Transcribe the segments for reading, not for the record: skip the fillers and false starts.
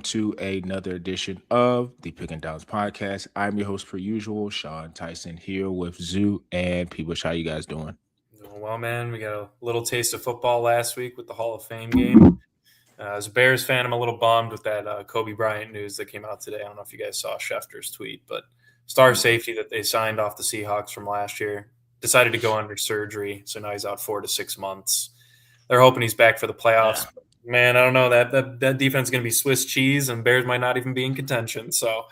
to another edition of the Pick and Downs podcast. I'm your host, per usual, Sean Tyson, here with Zoo and Peebush. How you guys doing? Doing well, man. We got a little taste of football last week with the Hall of Fame game. As a Bears fan, I'm a little bummed with that Kobe Bryant news that came out today. I don't know if you guys saw Schefter's tweet, but star safety that they signed off the Seahawks from last year decided to go under surgery, so now he's out 4 to 6 months. They're hoping he's back for the playoffs. Yeah. Man, I don't know. That defense is going to be Swiss cheese, and Bears might not even be in contention. So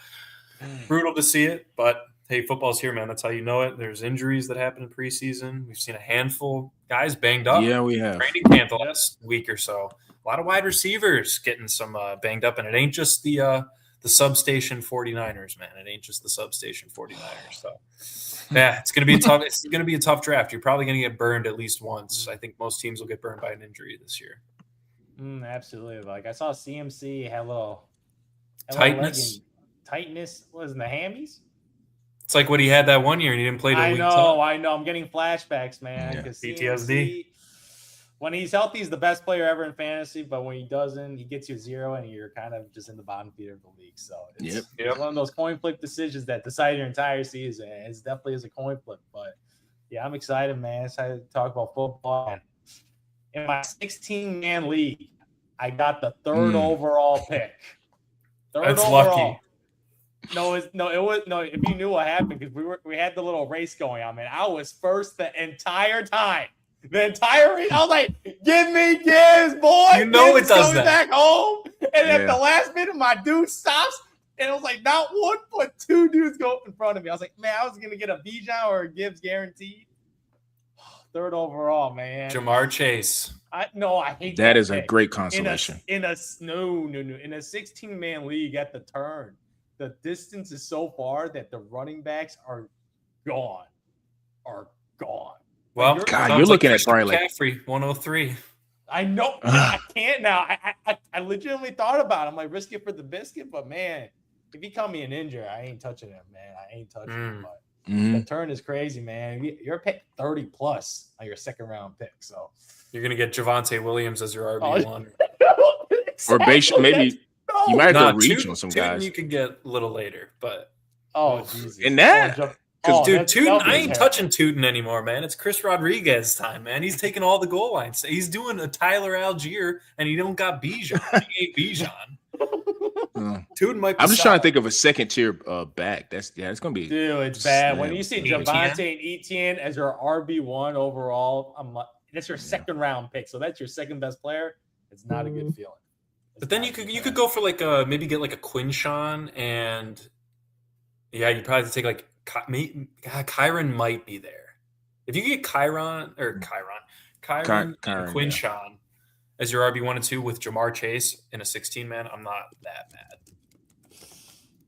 brutal to see it, but hey, football's here, man. That's how you know it. There's injuries that happen in preseason. We've seen a handful of guys banged up. Yeah, we have. Training camp the last week or so. A lot of wide receivers getting some banged up, and it ain't just the substation 49ers, man. It ain't just the substation 49ers. So, yeah, it's gonna be a tough. It's gonna be a tough draft. You're probably gonna get burned at least once. I think most teams will get burned by an injury this year. Absolutely. Like I saw CMC had a little tightness. Tightness was in the hammies. It's like what he had that one year, and he didn't play. I know. I'm getting flashbacks, man. Yeah. PTSD. When he's healthy, he's the best player ever in fantasy. But when he doesn't, he gets you 0, and you're kind of just in the bottom feeder of the league. So it's one of those coin flip decisions that decide your entire season. It definitely is a coin flip. But yeah, I'm excited, man. Excited to talk about football. And in my 16-man league, I got the third overall pick. That's lucky. No. If you knew what happened, because we had the little race going on, man. I was first the entire time. The entire race, I was like, "Give me Gibbs, boy!" You know Gibbs it does coming that. Back home, and at the last minute, my dude stops, and it was like not one but 2 dudes go up in front of me. I was like, "Man, I was gonna get a Bijan or a Gibbs guaranteed." Third overall, man. Jamar Chase. I hate that. Is a great consolation. In a 16-man league at the turn, the distance is so far that the running backs are gone. Well, God, you're looking at probably like McCaffrey, 103. I know. I can't now. I legitimately thought about it. I'm like, risk it for the biscuit, but man, if he caught me an injury, I ain't touching him, man. I ain't touching him. But the turn is crazy, man. You're pick 30 plus on your second round pick, so you're gonna get Javonte Williams as your RB1, or maybe you might have to reach on some guys. You could get a little later, but Jesus. In that. Because, dude, Tootin, I ain't touching Tootin anymore, man. It's Chris Rodriguez time, man. He's taking all the goal lines. He's doing a Tyler Algier, and he don't got Bijan. He ain't Bijan. Tootin might be I'm just trying to think of a second-tier back. It's going to be – dude, it's bad. When you see Javonte and Etienne as your RB1 overall, that's your second-round pick. So that's your second-best player. It's not a good feeling. But then you could go for, like, maybe get, like, a Quinshawn, and, yeah, you'd probably have to take, like, Kyron might be there. If you get Kyron and Quinshawn as your RB1 and 2 with Jamar Chase in a 16-man, I'm not that mad.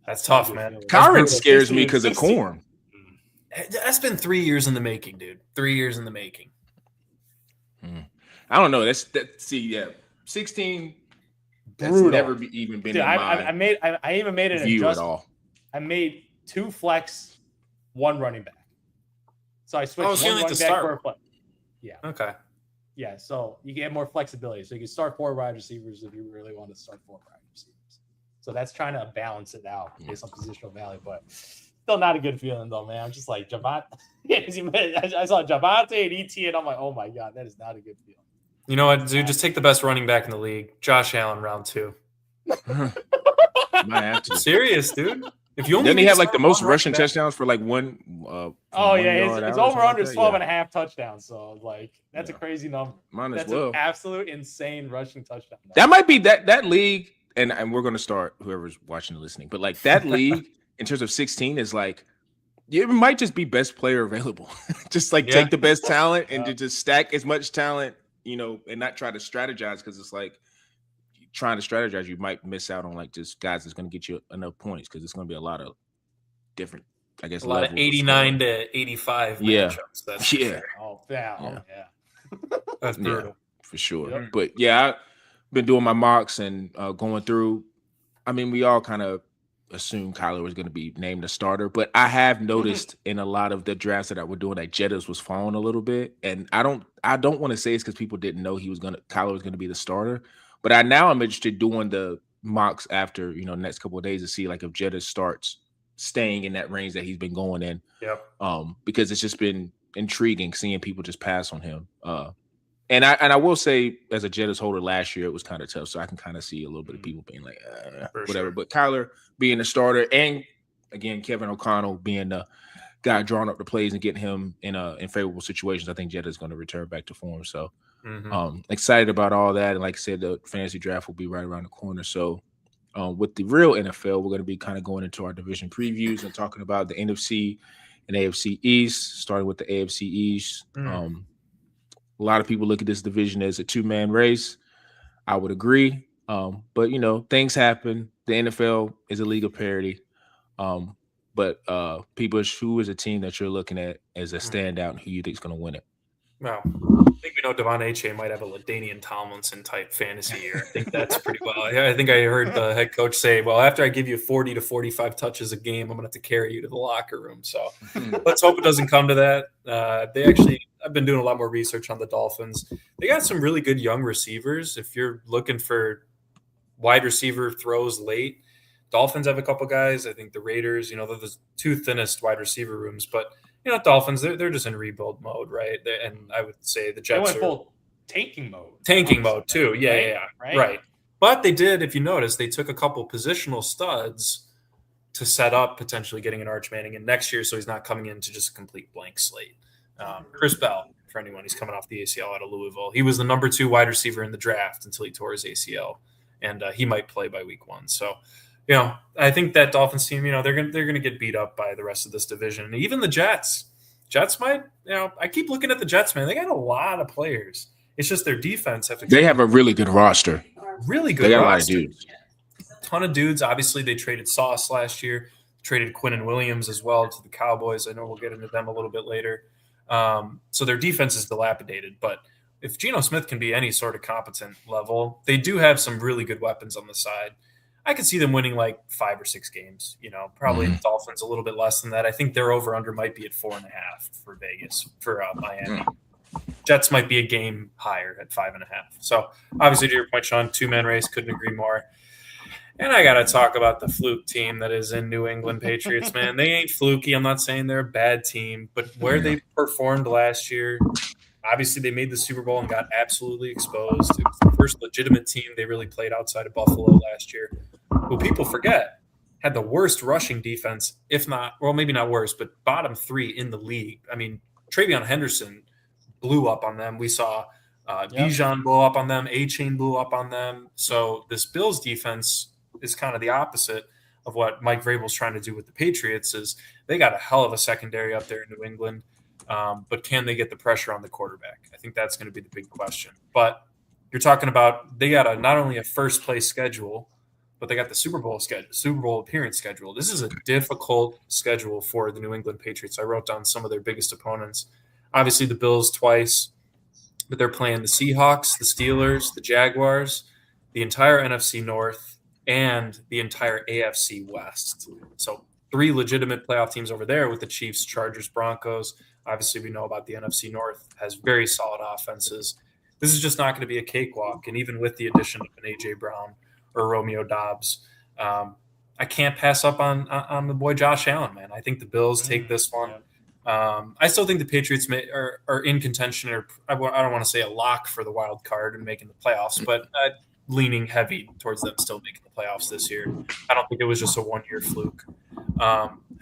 That's tough, man. Kyron scares me because of Corn. That's been 3 years in the making, dude. 3 years in the making. I don't know. 16. That's brutal. Never even been. Dude, I even made an adjustment. At all. I made 2 flex, 1 running back. So I switched one running back for a flex. Yeah. Okay. Yeah, so you get more flexibility. So you can start 4 wide receivers if you really want to start 4 wide receivers. So that's trying to balance it out based on positional value, but still not a good feeling though, man. I'm just like Javonte. I saw Javonte and Etienne. I'm like, oh my God, that is not a good feeling. You know what, dude? Just take the best running back in the league, Josh Allen, round 2. Might have to. Serious, dude. If you only Doesn't he have like the most rushing touchdowns for like one? It's over under 12.5 touchdowns. So like that's a crazy number. That's an absolute insane rushing touchdown number. That might be that league, and we're gonna start whoever's watching and listening. But like that league in terms of 16 is like it might just be best player available. Just like take the best talent and to just stack as much talent, and not try to strategize because it's like. Trying to strategize, you might miss out on like just guys that's going to get you enough points because it's going to be a lot of different, I guess, a lot of 89 to 85 matchups. That's Oh, yeah. That's brutal for sure. Yep. But yeah, I've been doing my mocks and going through. I mean, we all kind of assumed Kyler was going to be named a starter, but I have noticed in a lot of the drafts that I were doing that Jettas was falling a little bit, and I don't want to say it's because people didn't know Kyler was going to be the starter. But I'm interested doing the mocks after, next couple of days to see like if Jetta starts staying in that range that he's been going in. Yep. Because it's just been intriguing seeing people just pass on him. And I will say, as a Jettas holder last year, it was kind of tough. So I can kind of see a little bit of people being like, whatever. Sure. But Kyler being the starter, and again, Kevin O'Connell being the guy drawing up the plays and getting him in favorable situations, I think Jetta is going to return back to form. So excited about all that. And like I said, the fantasy draft will be right around the corner. So with the real NFL, we're going to be kind of going into our division previews and talking about the NFC and AFC East, starting with the AFC East. A lot of people look at this division as a two-man race. I would agree. But, things happen. The NFL is a league of parity. But people, who is a team that you're looking at as a standout and who you think is going to win it? Well, I think we know Devon Achane might have a LaDainian Tomlinson type fantasy year. I think that's pretty well. I think I heard the head coach say, well, after I give you 40 to 45 touches a game, I'm going to have to carry you to the locker room. So let's hope it doesn't come to that. I've been doing a lot more research on the Dolphins. They got some really good young receivers. If you're looking for wide receiver throws late, Dolphins have a couple guys. I think the Raiders, they're the two thinnest wide receiver rooms, but Dolphins, they're just in rebuild mode, right? And I would say the Jets went full tanking mode. Tanking mode too. Yeah. Right. But they did, if you notice, they took a couple positional studs to set up potentially getting an Arch Manning in next year, so he's not coming into just a complete blank slate. Chris Bell, for anyone, he's coming off the ACL out of Louisville. He was the number 2 wide receiver in the draft until he tore his ACL, and he might play by week 1. So, I think that Dolphins team, they're going to get beat up by the rest of this division. And even the Jets. Jets might, I keep looking at the Jets, man. They got a lot of players. It's just their defense. They have a really good roster. Really good roster. They got a lot of dudes. A ton of dudes. Obviously, they traded Sauce last year. Traded Quinnen Williams as well to the Cowboys. I know we'll get into them a little bit later. So their defense is dilapidated. But if Geno Smith can be any sort of competent level, they do have some really good weapons on the side. I could see them winning like 5 or 6 games, probably the Dolphins a little bit less than that. I think their over-under might be at 4.5 for Vegas, for Miami. Jets might be a game higher at 5.5. So obviously, to your point, Sean, two-man race, couldn't agree more. And I got to talk about the fluke team that is in New England Patriots, man. They ain't fluky. I'm not saying they're a bad team, but where they performed last year, obviously they made the Super Bowl and got absolutely exposed. It was the first legitimate team they really played outside of Buffalo last year, who people forget had the worst rushing defense, if not, well, maybe not worst, but bottom 3 in the league. I mean, Travion Henderson blew up on them. We saw Bijan blow up on them. Achane blew up on them. So this Bills defense is kind of the opposite of what Mike Vrabel's trying to do with the Patriots. Is they got a hell of a secondary up there in New England, but can they get the pressure on the quarterback? I think that's going to be the big question. But you're talking about they got not only a first place schedule, but they got the Super Bowl appearance schedule. This is a difficult schedule for the New England Patriots. I wrote down some of their biggest opponents. Obviously, the Bills twice, but they're playing the Seahawks, the Steelers, the Jaguars, the entire NFC North, and the entire AFC West. So 3 legitimate playoff teams over there with the Chiefs, Chargers, Broncos. Obviously, we know about the NFC North, has very solid offenses. This is just not going to be a cakewalk. And even with the addition of an A.J. Brown or Romeo Dobbs, I can't pass up on the boy Josh Allen, man. I think the Bills take this one. I still think the Patriots are in contention, or I don't want to say a lock for the wild card and making the playoffs, but leaning heavy towards them still making the playoffs this year. I don't think it was just a one-year fluke.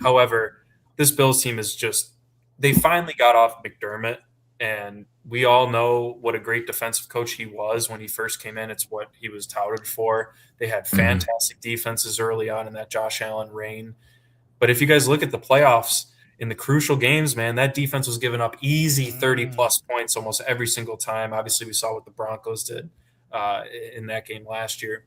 However, this Bills team is just – they finally got off McDermott, and we all know what a great defensive coach he was when he first came in. It's what he was touted for. They had fantastic defenses early on in that Josh Allen reign. But if you guys look at the playoffs – in the crucial games, man, that defense was giving up easy 30-plus points almost every single time. Obviously, we saw what the Broncos did in that game last year.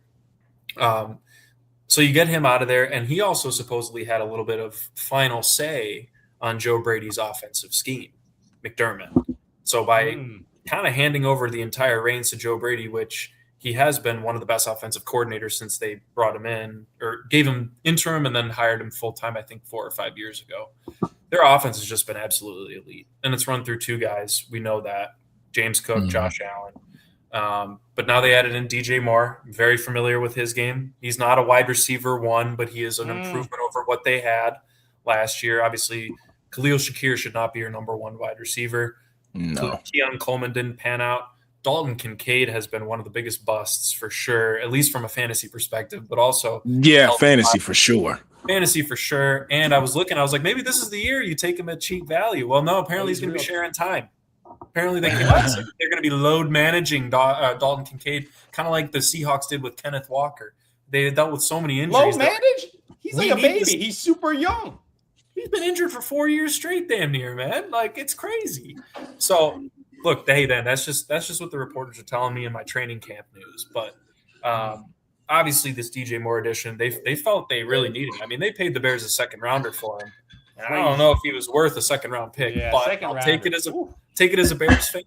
So you get him out of there, and he also supposedly had a little bit of final say on Joe Brady's offensive scheme, McDermott. So by kind of handing over the entire reins to Joe Brady, which he has been one of the best offensive coordinators since they brought him in or gave him interim and then hired him full-time, I think 4 or 5 years ago. Their offense has just been absolutely elite, and it's run through 2 guys. We know that, James Cook, Josh Allen. But now they added in DJ Moore. I'm very familiar with his game. He's not a wide receiver one, but he is an improvement over what they had last year. Obviously, Khalil Shakir should not be your number one wide receiver. No. Keon Coleman didn't pan out. Dalton Kincaid has been one of the biggest busts for sure, at least from a fantasy perspective, but also fantasy for sure. Fantasy for sure. And I was like, maybe this is the year you take him at cheap value. Well, no, apparently he's going to be sharing time. Apparently they came out and said they're going to be load managing Dalton Kincaid, kind of like the Seahawks did with Kenneth Walker. They dealt with so many injuries. Load manage? He's like a baby. He's super young. He's been injured for 4 years straight, damn near, man. Like, it's crazy. So, look, that's just what the reporters are telling me in my training camp news. But obviously, this DJ Moore edition, they felt they really needed him. I mean, they paid the Bears a second rounder for him. And I don't know if he was worth a second round pick, but I'll take it as a Bears fan.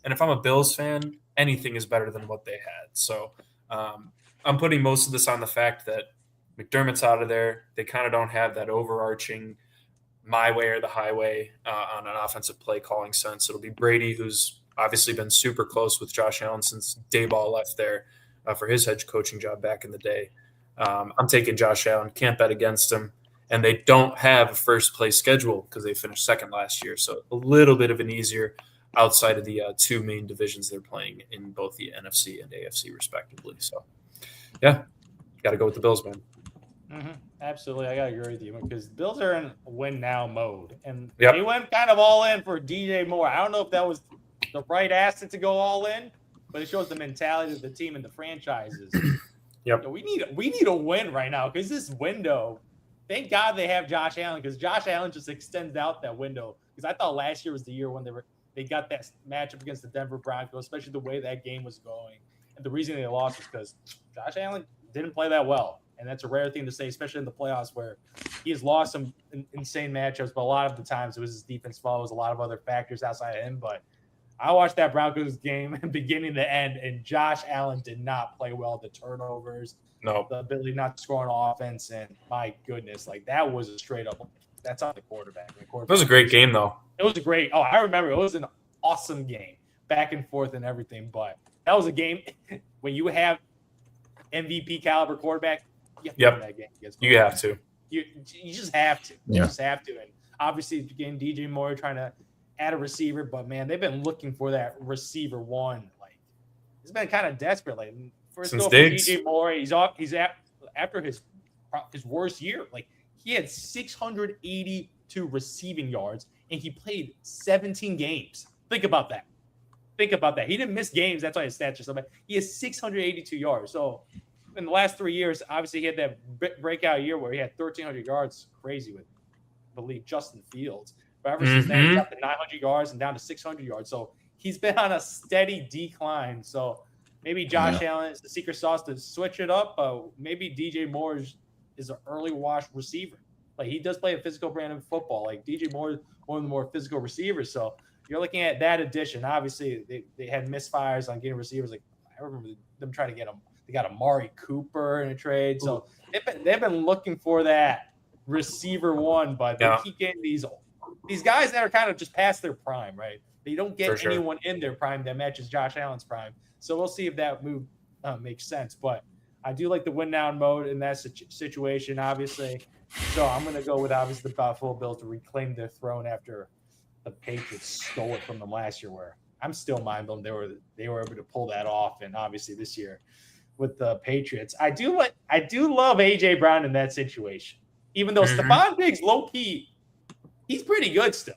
And if I'm a Bills fan, anything is better than what they had. So I'm putting most of this on the fact that McDermott's out of there. They kind of don't have that overarching my way or the highway on an offensive play calling sense. It'll be Brady, who's obviously been super close with Josh Allen since Dayball left there for his head coaching job back in the day. I'm taking Josh Allen. Can't bet against him. And they don't have a first place schedule because they finished second last year. So a little bit of an easier outside of the two main divisions they're playing in both the NFC and AFC respectively. So, yeah, got to go with the Bills, man. Mm-hmm. Absolutely. I got to agree with you because the Bills are in win now mode. And they went kind of all in for DJ Moore. I don't know if that was the right asset to go all in, but it shows the mentality of the team and the franchises. Yep. We need a win right now because this window – thank God they have Josh Allen because Josh Allen just extends out that window. Because I thought last year was the year when they got that matchup against the Denver Broncos, especially the way that game was going. And the reason they lost was because Josh Allen didn't play that well. And that's a rare thing to say, especially in the playoffs where he has lost some insane matchups. But a lot of the times it was his defense fault. It was a lot of other factors outside of him. But I watched that Broncos game beginning to end, and Josh Allen did not play well. The turnovers. No. The ability not to score on offense, and my goodness, like that was a straight up. That's on the quarterback. It was a great game, though. It was a great. Oh, I remember it was an awesome game, back and forth and everything. But that was a game when you have MVP caliber quarterback. You have to win that game. You have to. You just have to. You just have to. And obviously, again, DJ Moore trying to add a receiver, but man, they've been looking for that receiver one. Like it's been kind of desperate. Like. First go for DJ Moore. He's after his worst year. Like he had 682 receiving yards and he played 17 games. Think about that. He didn't miss games. That's why his stats are so bad. He has 682 yards. So in the last 3 years, obviously he had that breakout year where he had 1,300 yards. Crazy with, I believe, Justin Fields. But ever since then, he's up to 900 yards and down to 600 yards. So he's been on a steady decline. So maybe Josh Allen is the secret sauce to switch it up. Maybe DJ Moore is an early wash receiver. Like he does play a physical brand of football. Like DJ Moore is one of the more physical receivers. So you're looking at that addition. Obviously, they had misfires on getting receivers. Like I remember them trying to get them. They got Amari Cooper in a trade. So they've been looking for that receiver one, but they keep getting these guys that are kind of just past their prime, right? They don't get anyone in their prime that matches Josh Allen's prime. So we'll see if that move makes sense. But I do like the win now mode in that situation, obviously. So I'm going to go with, obviously, the Buffalo Bills to reclaim their throne after the Patriots stole it from them last year, where I'm still mind blown they were able to pull that off. And obviously this year with the Patriots, I do love A.J. Brown in that situation. Even though Stephon Diggs, low-key, he's pretty good still.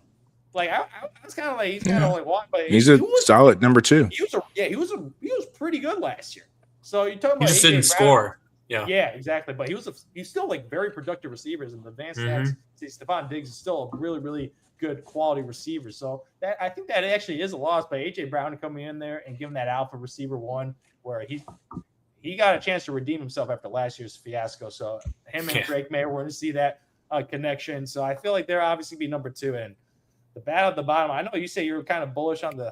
Like I was kind of like he's kind of like one, but he's a solid number two. He was pretty good last year. So you're talking about he just didn't score. Yeah, exactly. But he's still like very productive receivers in the advanced stats. See, Stephon Diggs is still a really, really good quality receiver. So that I think that actually is a loss by AJ Brown coming in there and giving that alpha receiver one where he got a chance to redeem himself after last year's fiasco. So him and Drake May, we're going to see that connection. So I feel like they're obviously be number two and. The bat at the bottom. I know you say you're kind of bullish on the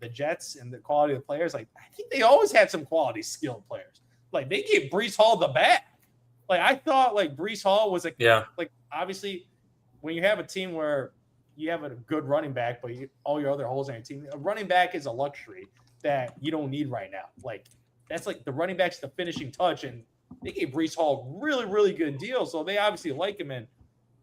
Jets and the quality of the players. Like I think they always had some quality skilled players. Like they gave Breece Hall the bat. Like I thought like Breece Hall was like obviously when you have a team where you have a good running back, but all your other holes on your team, a running back is a luxury. that you don't need right now. Like that's like the running back's the finishing touch, and they gave Breece Hall really, really good deals. So they obviously like him, and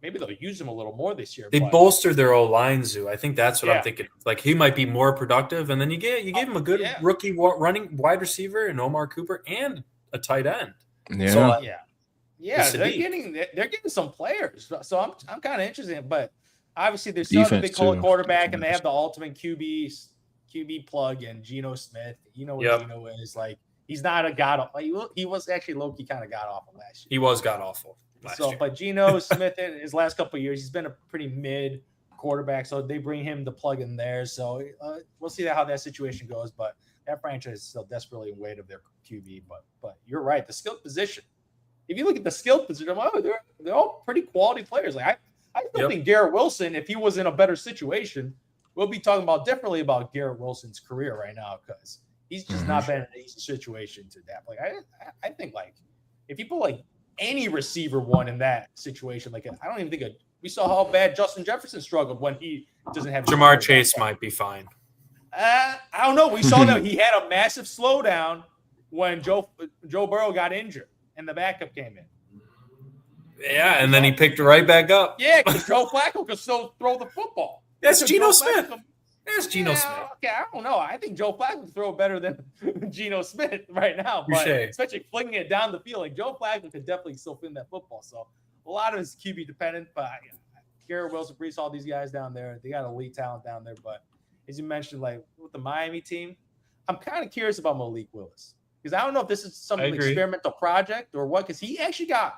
maybe they'll use him a little more this year. They bolstered their O-line, Zoo. I think that's what I'm thinking. Like he might be more productive, and then you gave him a good rookie running wide receiver and Omar Cooper and a tight end. Yeah. So, they're getting some players. So I'm kind of interested, but obviously they're still a big quarterback, and they have the ultimate QB plug and Geno Smith. You know what Geno is like. He's not a god. He was actually low-key kind of god awful last year. He was god awful last year. But Geno Smith in his last couple of years, he's been a pretty mid quarterback. So they bring him the plug in there. So we'll see how that situation goes. But that franchise is still desperately in wait of their QB. But you're right, the skilled position. If you look at the skilled position, they're all pretty quality players. Like I still think Garrett Wilson, if he was in a better situation, we'll be talking about differently about Garrett Wilson's career right now because he's just not been in an easy situation to adapt. Like I think like if you put like any receiver one in that situation, like I don't even think we saw how bad Justin Jefferson struggled when he doesn't have Jamar Chase might be fine. I don't know. We saw that he had a massive slowdown when Joe Burrow got injured and the backup came in. Yeah, and then he picked it right back up. Yeah, because Joe Flacco could still throw the football. That's Geno Smith. There's Geno Smith. Okay, I don't know. I think Joe Flacco can throw better than Geno Smith right now, but especially flinging it down the field. Like Joe Flacco could definitely still fling that football. So a lot of it's QB dependent, but Garrett Wilson, Breece, all these guys down there, they got elite talent down there. But as you mentioned, like with the Miami team, I'm kind of curious about Malik Willis because I don't know if this is some experimental project or what. Because he actually got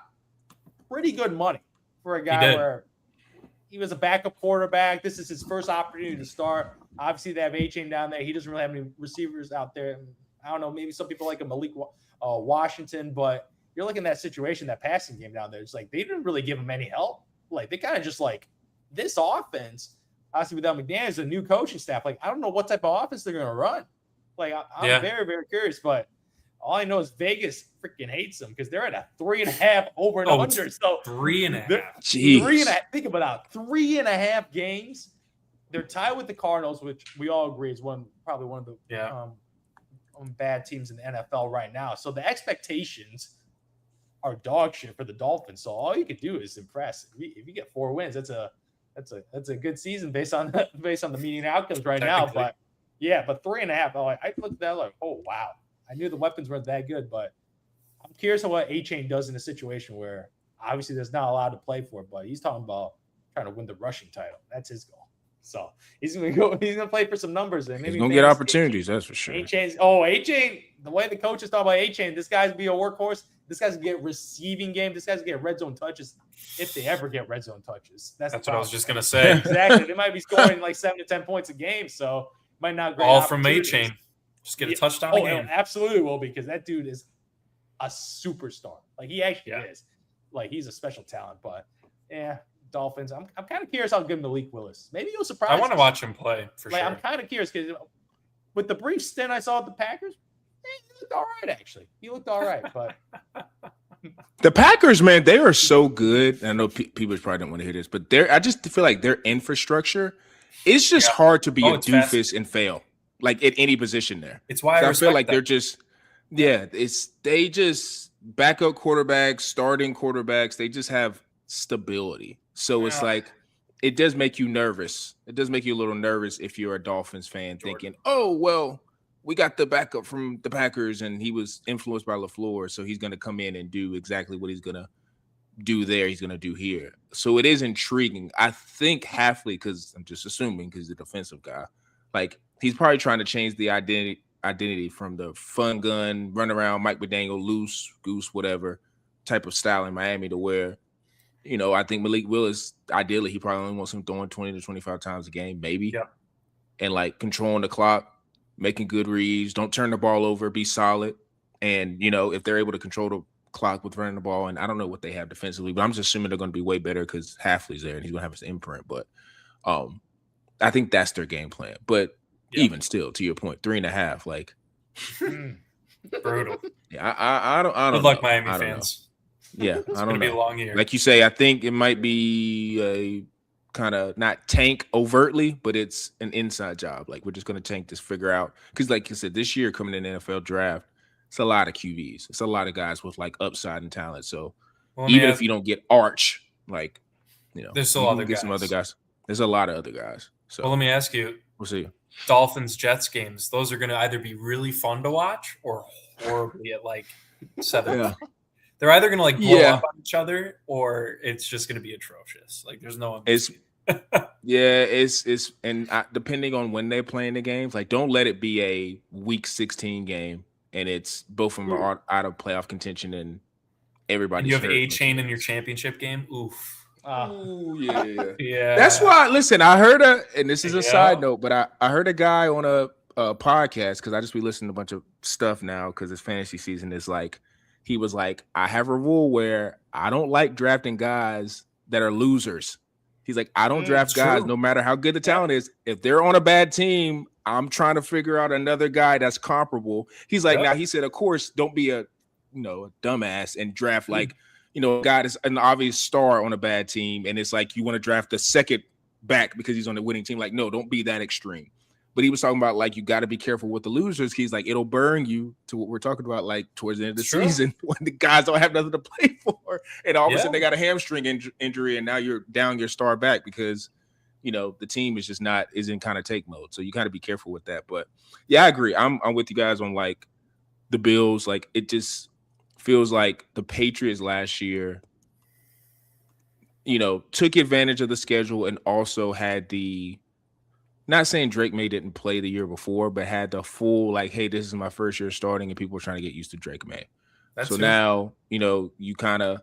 pretty good money for a guy where he was a backup quarterback. This is his first opportunity to start. Obviously, they have A-Chain down there. He doesn't really have any receivers out there. I don't know. Maybe some people like a Malik Washington, but you're looking at that situation, that passing game down there. It's like they didn't really give him any help. Like they kind of just like this offense. Obviously, without McDaniels, a new coaching staff. Like I don't know what type of offense they're going to run. Like I'm very, very curious. But all I know is Vegas freaking hates them because they're at a 3.5 over and under. So 3.5. Jeez. 3.5. Think about that. 3.5 games. They're tied with the Cardinals, which we all agree is probably one of the bad teams in the NFL right now. So the expectations are dog shit for the Dolphins. So all you could do is impress. If you get 4 wins, that's a good season based on the meeting outcomes right now. But 3.5. I looked at that like, oh wow. I knew the weapons weren't that good, but I'm curious on what A-Chain does in a situation where obviously there's not allowed to play for it, but he's talking about trying to win the rushing title. That's his goal. So he's gonna play for some numbers and maybe he's gonna get opportunities, that's for sure. A-Chain, the way the coaches talk about A-Chain, this guy's be a workhorse. This guy's gonna get receiving game. This guy's gonna get red zone touches if they ever get red zone touches. That's what I was just gonna say. Exactly. They might be scoring like 7 to 10 points a game, so might not all from A-Chain. Just get a touchdown a game. Absolutely will, because that dude is a superstar. Like he actually is. Like he's a special talent. But Dolphins. I'm kind of curious how good Malik Willis. Maybe he'll surprise. I want to watch him play for sure. I'm kind of curious because with the brief stint I saw at the Packers, he looked all right. Actually, he looked all right. But the Packers, man, they are so good. I know people probably don't want to hear this, but I just feel like their infrastructure. It's just hard to be a doofus and fail. Like at any position there. It's why I feel like they're just they just backup quarterbacks, starting quarterbacks, they just have stability. So it's like it does make you nervous. It does make you a little nervous if you're a Dolphins fan thinking, oh, well, we got the backup from the Packers and he was influenced by LaFleur, so he's going to come in and do exactly what he's going to do there, he's going to do here. So it is intriguing. I think Hafley, because I'm just assuming because he's a defensive guy, like he's probably trying to change the identity from the fun gun, run around, Mike McDaniel, loose, goose, whatever type of style in Miami to where, I think Malik Willis, ideally, he probably only wants him throwing 20 to 25 times a game, maybe. Yep. And like controlling the clock, making good reads, don't turn the ball over, be solid. And, if they're able to control the clock with running the ball, and I don't know what they have defensively, but I'm just assuming they're going to be way better because Hafley's there and he's going to have his imprint. But I think that's their game plan. But even still, to your point, 3.5, like brutal. Yeah, I don't. Good luck, Miami fans. Yeah, it's going to be a long year. Like you say, I think it might be a kind of not tank overtly, but it's an inside job. Like we're just going to tank this, figure out because, like you said, this year coming in the NFL draft, it's a lot of QBs. It's a lot of guys with like upside and talent. So even if you don't get Arch, like there's still other get guys. Some other guys. There's a lot of other guys. So let me ask you. We'll see. Dolphins Jets games. Those are going to either be really fun to watch or horribly at like 7. Yeah. They're either going to like blow up on each other or it's just going to be atrocious. Like there's no. It's and depending on when they're playing the games, like don't let it be a week 16 game and it's both of them are out of playoff contention and everybody. You have A-Chain in your championship game. Oof. Oh yeah. Yeah. That's why. Listen, I heard and this is a side note, but I heard a guy on a podcast because I just be listening to a bunch of stuff now because it's fantasy season. Is like he was like, I have a rule where I don't like drafting guys that are losers. He's like, I don't draft guys no matter how good the talent is. If they're on a bad team, I'm trying to figure out another guy that's comparable. He's like, now he said, of course, don't be a dumbass and draft like. A guy that's an obvious star on a bad team, and it's like you want to draft the second back because he's on the winning team. Like, no, don't be that extreme. But he was talking about like you got to be careful with the losers. He's like, it'll burn you to what we're talking about, like towards the end of the season when the guys don't have nothing to play for, and all of a sudden they got a hamstring injury, and now you're down your star back because the team is just is in kind of take mode. So you got to be careful with that. But yeah, I agree. I'm with you guys on like the Bills. Like it just feels like the Patriots last year, took advantage of the schedule and also had not saying Drake May didn't play the year before, but had the full like, hey, this is my first year starting and people are trying to get used to Drake May. Now, you kind of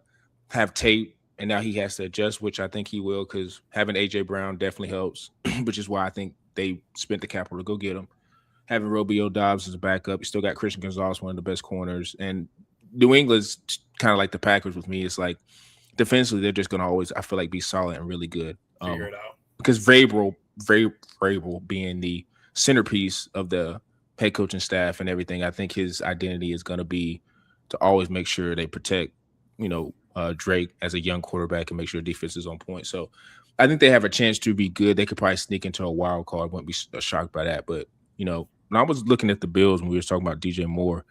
have tape and now he has to adjust, which I think he will because having A.J. Brown definitely helps, which is why I think they spent the capital to go get him. Having Romeo Doubs as a backup, you still got Christian Gonzalez, one of the best corners, and New England's kind of like the Packers with me. It's like defensively, they're just going to always, I feel like, be solid and really good. Figure it out. Because Vrabel being the centerpiece of the head coaching staff and everything, I think his identity is going to be to always make sure they protect, Drake as a young quarterback and make sure defense is on point. So I think they have a chance to be good. They could probably sneak into a wild card. I wouldn't be shocked by that. But, when I was looking at the Bills when we were talking about DJ Moore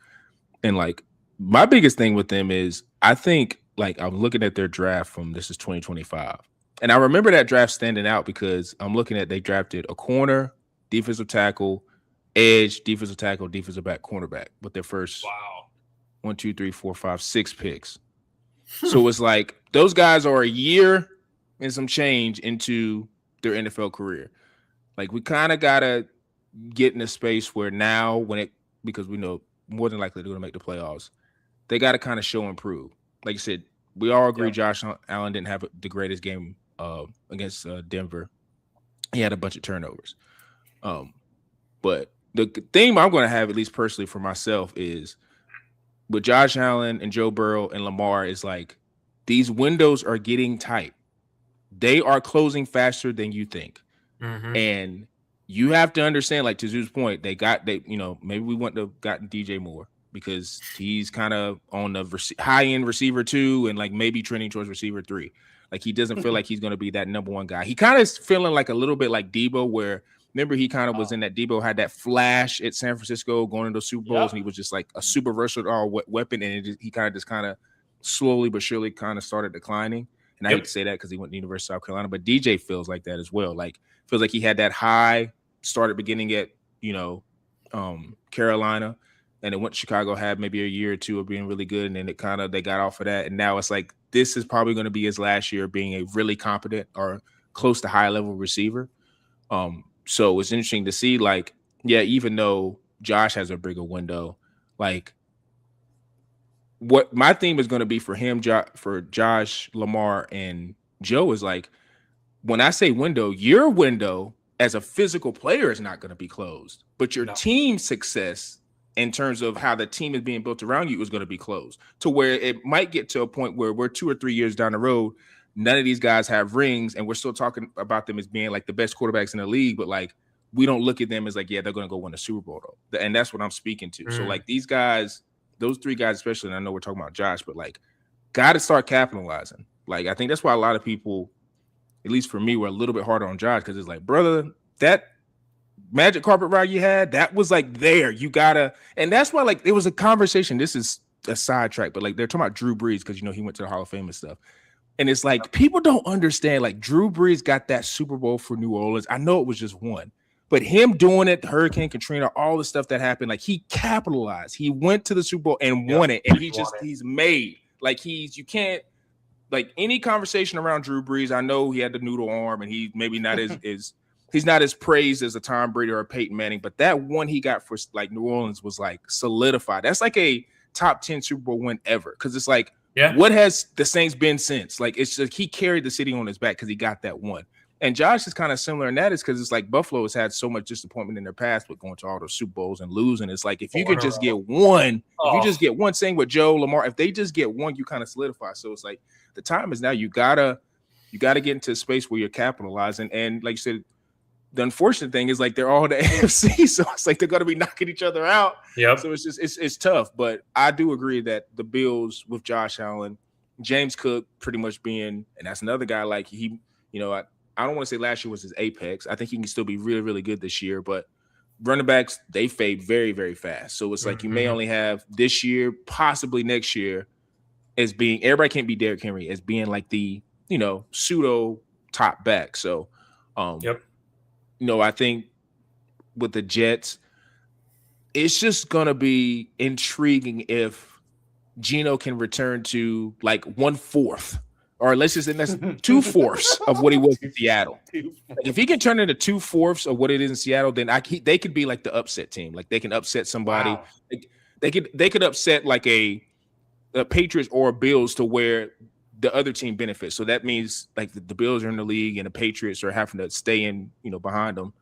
and like, my biggest thing with them is I think like I'm looking at their draft from this is 2025. And I remember that draft standing out because I'm looking at they drafted a corner, defensive tackle, edge, defensive tackle, defensive back, cornerback with their first 1, 2, 3, 4, 5, 6 picks. So it's like those guys are a year and some change into their NFL career. Like we kind of gotta get in a space where now because we know more than likely they're gonna make the playoffs. They got to kind of show and prove. Like you said, we all agree Josh Allen didn't have the greatest game against Denver. He had a bunch of turnovers. But the theme I'm going to have, at least personally for myself, is with Josh Allen and Joe Burrow and Lamar is like these windows are getting tight. They are closing faster than you think. Mm-hmm. And you have to understand, like to Zoo's point, maybe we wouldn't have gotten DJ Moore because he's kind of on the high-end receiver 2 and like maybe trending towards receiver 3. Like he doesn't feel like he's going to be that number 1 guy. He kind of is feeling like a little bit like Debo, where remember he kind of was in that Debo had that flash at San Francisco going into Super Bowls, and he was just like a super versatile weapon, and he kind of slowly but surely kind of started declining. And I hate to say that because he went to the University of South Carolina, but DJ feels like that as well. Like feels like he had that high started beginning at Carolina, and it went to Chicago, had maybe a year or 2 of being really good, and then they got off of that, and now it's like this is probably going to be his last year being a really competent or close to high level receiver. So it's interesting to see, like, yeah, even though Josh has a bigger window, like what my theme is going to be for him, for Josh, Lamar, and Joe is like, when I say window, your window as a physical player is not going to be closed, but your team's success in terms of how the team is being built around you is going to be closed to where it might get to a point where we're 2 or 3 years down the road. None of these guys have rings, and we're still talking about them as being like the best quarterbacks in the league, but like we don't look at them as like, yeah, they're going to go win a Super Bowl though. And that's what I'm speaking to. So like these guys, those 3 guys, especially, and I know we're talking about Josh, but like got to start capitalizing. Like I think that's why a lot of people at least for me, were a little bit harder on Josh because it's like, brother, that magic carpet ride you had, that was like there. You gotta, and that's why like there was a conversation. This is a sidetrack, but like they're talking about Drew Brees because he went to the Hall of Fame and stuff. And it's like people don't understand. Like Drew Brees got that Super Bowl for New Orleans. I know it was just one, but him doing it, Hurricane Katrina, all the stuff that happened, like he capitalized. He went to the Super Bowl and won it, and he's made like you can't. Like any conversation around Drew Brees, I know he had the noodle arm and he maybe not as he's not as praised as a Tom Brady or a Peyton Manning, but that one he got for like New Orleans was like solidified. That's like a top 10 Super Bowl win ever. Cause it's like, what has the Saints been since? Like it's just he carried the city on his back because he got that one. And Josh is kind of similar in that is because it's like Buffalo has had so much disappointment in their past with going to all those Super Bowls and losing. It's like if you could just get one, if you just get one, same with Joe, Lamar, if they just get one, you kind of solidify. So it's like the time is now. You gotta get into a space where you're capitalizing. And like you said, the unfortunate thing is like they're all the AFC, so it's like they're gonna be knocking each other out. Yeah. So it's just it's tough. But I do agree that the Bills with Josh Allen, James Cook pretty much being, and that's another guy like he, I don't want to say last year was his apex. I think he can still be really, really good this year, but running backs, they fade very, very fast. So it's like you may only have this year, possibly next year, as being everybody can't be Derrick Henry as being like the pseudo top back. So I think with the Jets, it's just gonna be intriguing if Geno can return to like 1/4. Or let's just say that's 2/4 of what he was in Seattle. Like if he can turn into 2/4 of what it is in Seattle, then they could be like the upset team. Like they can upset somebody. Wow. Like they could upset like a Patriots or a Bills to where the other team benefits. So that means like the Bills are in the league and the Patriots are having to stay in, behind them.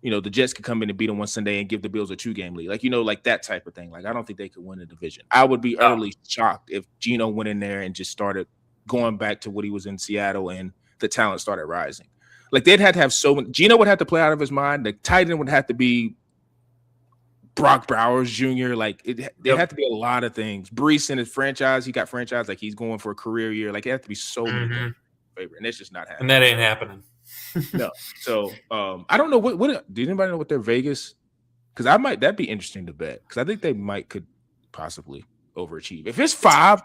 The Jets could come in and beat them one Sunday and give the Bills a 2-game lead. Like, like that type of thing. Like I don't think they could win the division. I would be utterly shocked if Geno went in there and just started going back to what he was in Seattle and the talent started rising. Like they'd have to have so many. Geno would have to play out of his mind. The tight end would have to be Brock Bowers Jr. Like there have to be a lot of things. Brees in his franchise, he got franchised like he's going for a career year. Like it have to be so many things favorite, and it's just not happening. And that ain't happening. No. So I don't know what do anybody know what their Vegas? Because that'd be interesting to bet because I think they could possibly overachieve. If it's 5,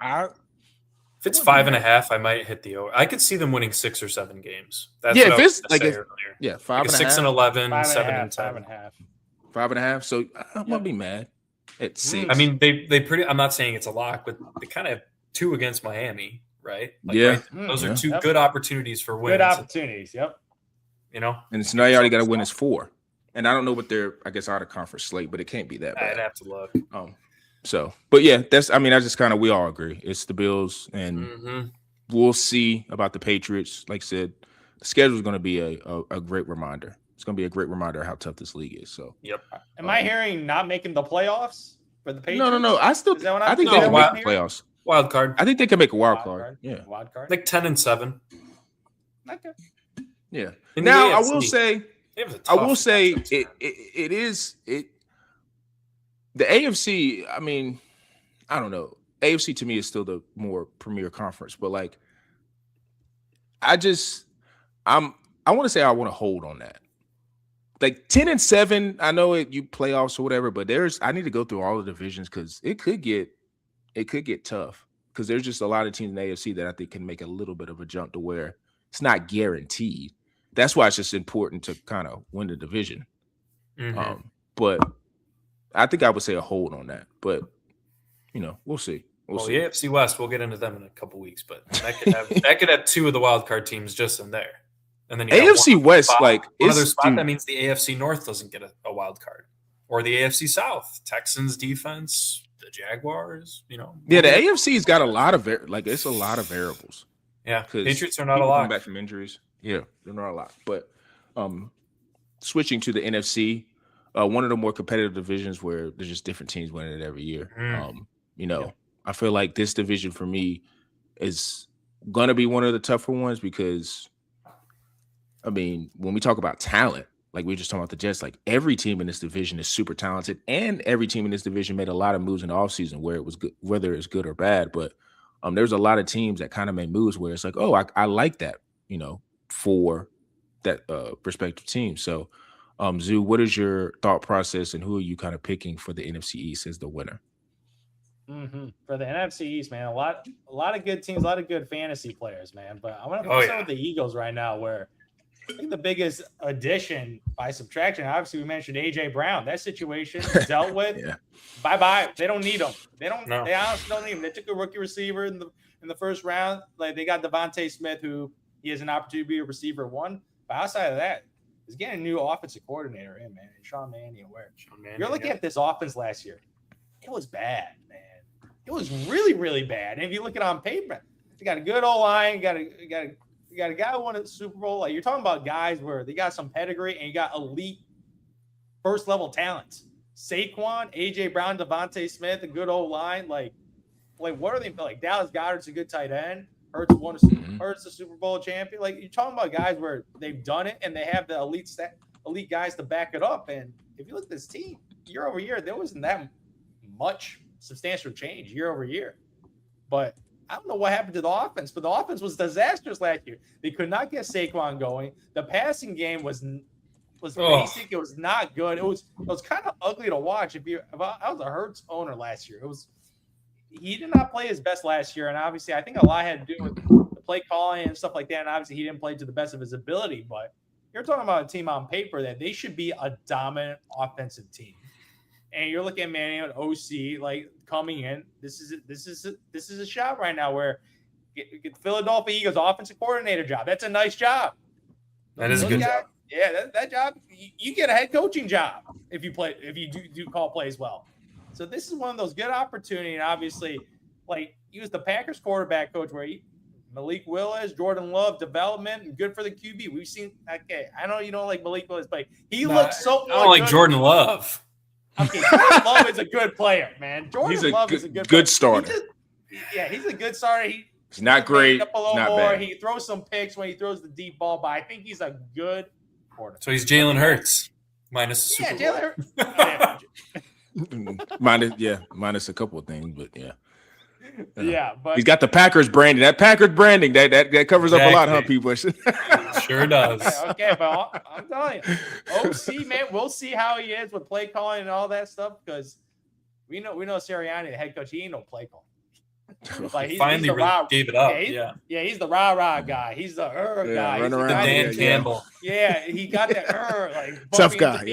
if it's 5.5, I might hit the over. I could see them winning 6 or 7 games. That's if it's like 5 like 6 and 11, 7 and 10. 5.5. 5.5. So I'm gonna be mad at 6. I mean, they pretty. I'm not saying it's a lock, but they kind of have 2 against Miami, right? Like, yeah, right? Those are 2 good opportunities for wins. Good opportunities. Yep. And so now you already got to win is 4. And I don't know what their out of conference slate, but it can't be that bad. I'd have to look. So, but yeah, that's just kind of we all agree. It's the Bills, and we'll see about the Patriots. Like I said, the schedule is going to be a great reminder. It's going to be a great reminder of how tough this league is. So, Am I hearing not making the playoffs for the Patriots? No. I think they can make the playoffs. Wild card. I think they can make a wild card. Yeah, wild card. Like 10 and 7. Okay. Yeah. In now AFC, I will say it is. The AFC, I mean, I don't know. AFC to me is still the more premier conference, but like, I want to say I want to hold on that. Like 10 and 7, I know you playoffs or whatever, but I need to go through all the divisions because it could get tough because there's just a lot of teams in the AFC that I think can make a little bit of a jump to where it's not guaranteed. That's why it's just important to kind of win the division. But I think I would say a hold on that, but we'll see. We'll see. The AFC West, we'll get into them in a couple weeks, but that could have 2 of the wild card teams just in there, and then you AFC West, spot, like another spot. That means the AFC North doesn't get a wild card, or the AFC South, Texans defense, the Jaguars. The AFC's got a lot of it's a lot of variables. Yeah, Patriots are not a lot. Coming back from injuries. Yeah, they're not a lot. But switching to the NFC. One of the more competitive divisions where there's just different teams winning it every year. I feel like this division for me is going to be one of the tougher ones because, I mean, when we talk about talent, like we were just talking about the Jets, like every team in this division is super talented and every team in this division made a lot of moves in the offseason where it was good, whether it's good or bad. But there's a lot of teams that kind of made moves where it's like, oh, I like that. for that respective team. So, Zoo, what is your thought process, and who are you kind of picking for the NFC East as the winner? For the NFC East, man, a lot of good teams, a lot of good fantasy players, man. But I want to start with the Eagles right now, where I think the biggest addition by subtraction, obviously, we mentioned AJ Brown. That situation dealt with. Bye. They don't need him. They honestly don't need him. They took a rookie receiver in the first round. Like, they got Devontae Smith, who he has an opportunity to be a receiver one. But outside of that, he's getting a new offensive coordinator in, man. And Sean Mannion. You're looking at this offense last year. It was bad, man. It was really, really bad. And if you look at it on paper, you got a good O-line, you got a guy who won a Super Bowl. Like, you're talking about guys where they got some pedigree and you got elite first level talents. Saquon, AJ Brown, Devontae Smith, a good O-line. Like what are they like? Dallas Goedert's a good tight end. Hurts the Super Bowl champion. Like, you're talking about guys where they've done it and they have the elite guys to back it up. And if you look at this team year over year, there wasn't that much substantial change year over year. But I don't know what happened to the offense, but the offense was disastrous last year. They could not get Saquon going. The passing game was basic. It was not good. It was kind of ugly to watch. I was a Hurts owner last year. He did not play his best last year, and obviously I think a lot had to do with the play calling and stuff like that. And obviously he didn't play to the best of his ability. But you're talking about a team on paper that they should be a dominant offensive team. And you're looking at Manning and OC like coming in. This is a shot right now where get the Philadelphia Eagles offensive coordinator job. That's a nice job. That is a good job. Yeah, that job. You get a head coaching job if you do call plays well. So this is one of those good opportunities. And obviously, like, he was the Packers quarterback coach where Malik Willis, Jordan Love development, and good for the QB. We've seen. Okay, I know you don't like Malik Willis, but he looks so. I don't like Jordan Love. Okay, Jordan Love is a good player, man. Jordan Love is a good starter. He's a good starter. He's not great. Up a little not more. bad. He throws some picks when he throws the deep ball, but I think he's a good quarterback. So he's Jalen Hurts minus the Super Bowl. Jalen Hurts. minus a couple of things, but yeah. Yeah, but he's got the Packers branding. That Packers branding that covers up a lot, huh, people? Sure does. Okay, but I'm telling you, OC, man, we'll see how he is with play calling and all that stuff, because we know Sirianni, the head coach, he ain't no play calling. Like, he's really gave it up. Yeah, he's the rah guy. He's the guy. Run around. The Dan Campbell. Yeah, he got that like tough guy.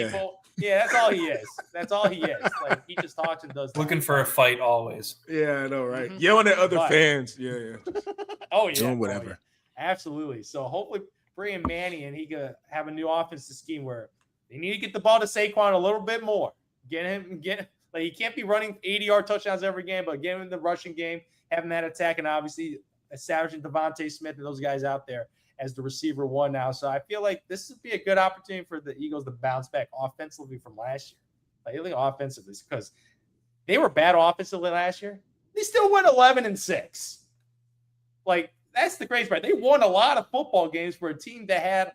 Yeah, that's all he is. That's all he is. Like, he just talks and does. Looking for a fight always. Yeah, I know, right? Yelling at other fans. Yeah. Oh yeah. Doing whatever. Oh, yeah. Absolutely. So hopefully, bringing Manny and he could have a new offensive scheme where they need to get the ball to Saquon a little bit more. Like, he can't be running 80-yard touchdowns every game, but get him in the rushing game, having that attack, and obviously establishing Devontae Smith and those guys out there as the receiver one now. So I feel like this would be a good opportunity for the Eagles to bounce back offensively from last year. Like, really offensively, because they were bad offensively last year. They still went 11-6. Like, that's the crazy part. They won a lot of football games for a team that had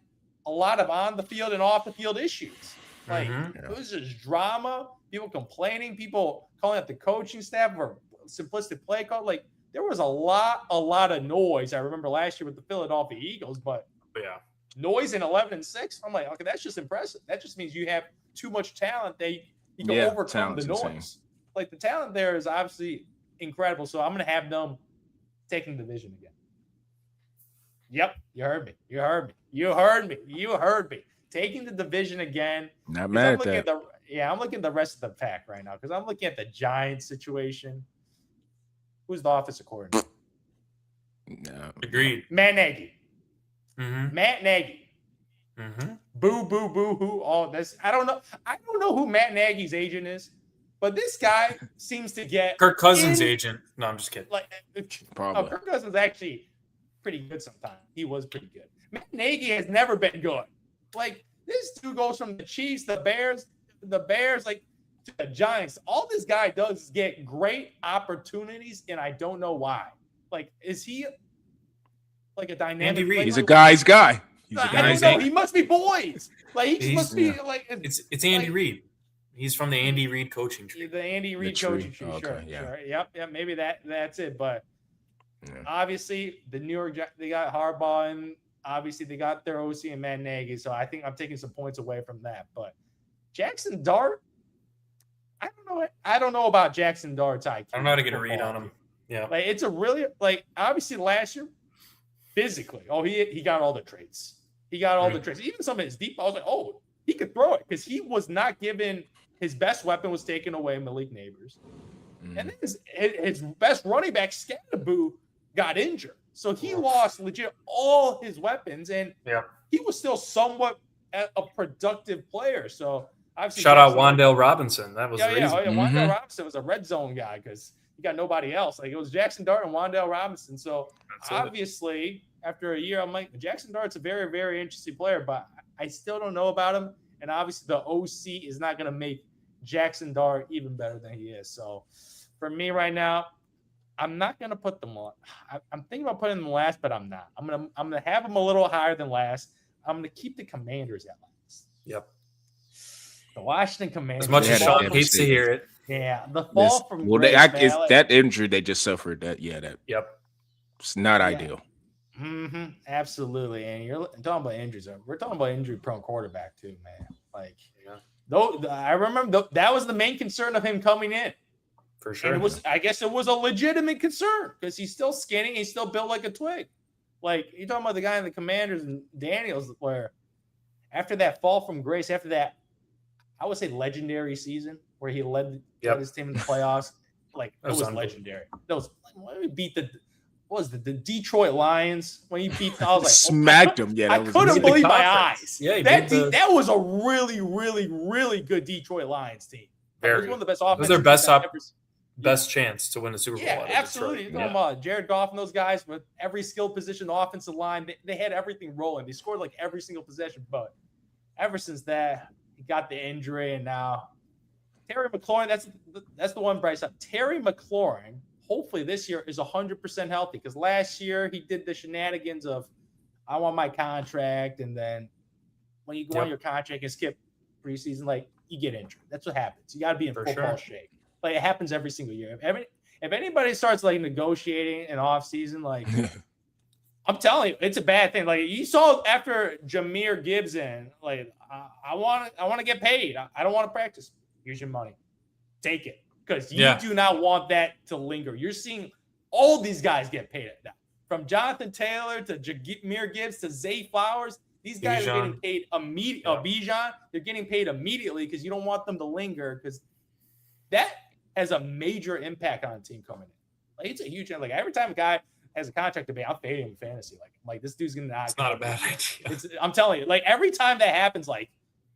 a lot of on the field and off the field issues. Like, it was just drama, people complaining, people calling out the coaching staff for simplistic play call. Like, there was a lot of noise. I remember last year with the Philadelphia Eagles, but noise in 11-6. I'm like, okay, that's just impressive. That just means you have too much talent that you can overcome the noise. Insane. Like, the talent there is obviously incredible. So I'm going to have them taking the division again. Yep, you heard me. Taking the division again. Not mad at that. I'm looking at the rest of the pack right now because I'm looking at the Giants situation. Who's the offensive coordinator? No. Agreed. Matt Nagy. Mm-hmm. Matt Nagy. Mm-hmm. Boo, boo, boo, who? All this. I don't know who Matt Nagy's agent is, but this guy seems to get Kirk Cousins' agent. No, I'm just kidding. Probably. Kirk Cousins is actually pretty good sometimes. He was pretty good. Matt Nagy has never been good. Like, this dude goes from the Chiefs, the Bears, like, to the Giants. All this guy does is get great opportunities, and I don't know why. Like, is he like a dynamic? Andy Reid. He's a guy's guy. I don't know. He must be boys. Like, he must be like. It's Andy Reid. He's from the Andy Reid coaching tree. The Andy Reid coaching tree. Okay, sure. Yep. Maybe that's it. But obviously, the New York, they got Harbaugh Obviously, they got their OC and Matt Nagy, so I think I'm taking some points away from that. But Jackson Dart, I don't know. I don't know about Jackson Dart's IQ. I don't know how to get a read on him. Yeah, like it's a really obviously last year physically. Oh, he got all the traits. He got all the traits. Even some of his deep balls, like he could throw it because he was not given his best weapon was taken away, Malik Neighbors, and then his best running back Scatterboo got injured, so he lost legit all his weapons, and he was still somewhat a productive player. So obviously, shout out Wan'Dale Robinson. That was Wan'Dale Robinson was a red zone guy because he got nobody else. Like it was Jackson Dart and Wan'Dale Robinson. So obviously, after a year, I'm like Jackson Dart's a very, very interesting player, but I still don't know about him. And obviously, the OC is not going to make Jackson Dart even better than he is. So for me right now, I'm not going to put them on. I'm thinking about putting them last, but I'm not. I'm gonna have them a little higher than last. I'm going to keep the Commanders at last. Yep. The Washington Commanders. As much as Sean hates to hear it. Yeah, the fall from that injury they just suffered. It's not ideal. Mm-hmm. Absolutely. And you're talking about injuries. We're talking about injury-prone quarterback too, man. Like, though I remember that was the main concern of him coming in. For sure. And I guess it was a legitimate concern because he's still skinny. He's still built like a twig. Like, you're talking about the guy in the Commanders and Daniels, where after that fall from grace, after that, I would say legendary season where he led his team in the playoffs, like it was legendary. That was when we beat the Detroit Lions when he beat. I was like, smacked them. Yeah, I couldn't believe my eyes. Yeah, that was a really, really, really good Detroit Lions team. It was one of the best offenses. It was their best chance to win the Super Bowl. Yeah, absolutely. You're talking about Jared Goff and those guys with every skill position, the offensive line. They had everything rolling. They scored like every single possession. But ever since that, he got the injury, and now Terry McLaurin. That's the one Bryce up. Terry McLaurin. Hopefully this year is 100% healthy because last year he did the shenanigans of I want my contract, and then when you go on your contract and skip preseason, like you get injured. That's what happens. You got to be in football shape. Like it happens every single year. If anybody starts like negotiating an off season, like I'm telling you, it's a bad thing. Like you saw after Jahmyr Gibbs like I want to get paid. I don't want to practice. Here's your money. Take it. Because you do not want that to linger. You're seeing all these guys get paid now. From Jonathan Taylor to Jahmyr Gibbs to Zay Flowers. These guys are getting paid immediately. Bijan, they're getting paid immediately because you don't want them to linger because that has a major impact on a team coming in. Like it's a huge like every time a guy has a contract to pay, I'm fading him in fantasy. Like this dude's gonna It's not a bad idea. I'm telling you, like every time that happens, like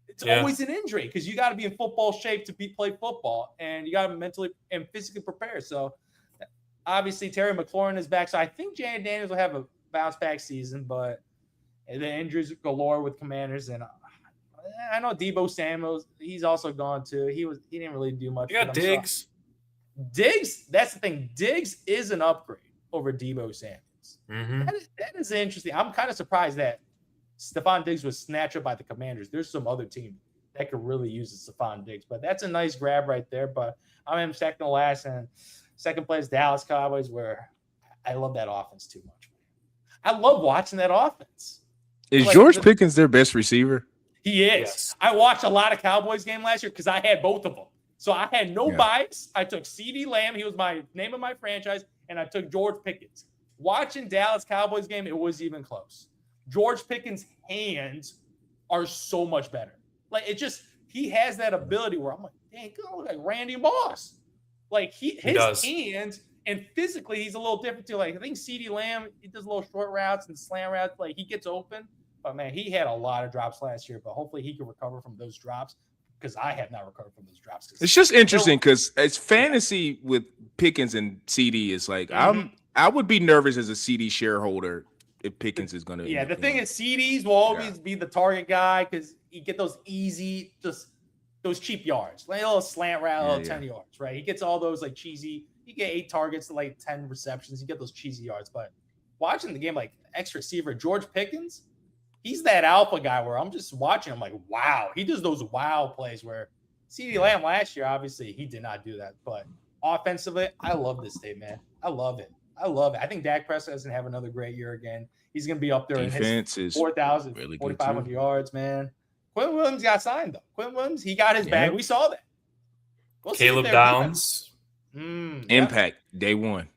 it's always an injury because you got to be in football shape to play football, and you got to mentally and physically prepare. So, obviously, Terry McLaurin is back. So, I think Jaden Daniels will have a bounce back season, but the injuries galore with Commanders, and I know Deebo Samuels. He's also gone too. He didn't really do much. You got Diggs. Diggs. That's the thing. Diggs is an upgrade over Deebo Samuels. Mm-hmm. That is interesting. I'm kind of surprised that Stephon Diggs was snatched up by the Commanders. There's some other team that could really use the Stephon Diggs, but that's a nice grab right there. But I'm in second to last, and second place Dallas Cowboys, where I love that offense too much. I love watching that offense. Is George Pickens their best receiver? He is. Yes. I watched a lot of Cowboys game last year because I had both of them. So I had no bias. I took CeeDee Lamb. He was my name of my franchise, and I took George Pickens. Watching Dallas Cowboys game, it was even close. George Pickens' hands are so much better. Like he has that ability where I'm like, dang, he look like Randy Moss. Like his hands and physically he's a little different too. Like I think CeeDee Lamb, he does little short routes and slam routes. Like he gets open, but man, he had a lot of drops last year. But hopefully he can recover from those drops because I have not recovered from those drops. It's just interesting because it's fantasy with Pickens and CD is like I would be nervous as a CD shareholder. If Pickens is going to, the thing is, CDs will always be the target guy because you get those easy, just those cheap yards, like a little slant route, 10 yards, right? He gets all those like cheesy. You get 8 targets to like 10 receptions. You get those cheesy yards. But watching the game, like ex receiver George Pickens, he's that alpha guy where I'm just watching. I'm like, wow, he does those wow plays. Where CeeDee Lamb last year, obviously, he did not do that. But offensively, I love this state, man. I love it. I love it. I think Dak Prescott doesn't have another great year again. He's going to be up there Defense in his is 4,000, really 4,500 yards, man. Quinn Williams got signed, though. Quinn Williams, he got his bag. Yep. We saw that. We'll Caleb Downs. Impact day one.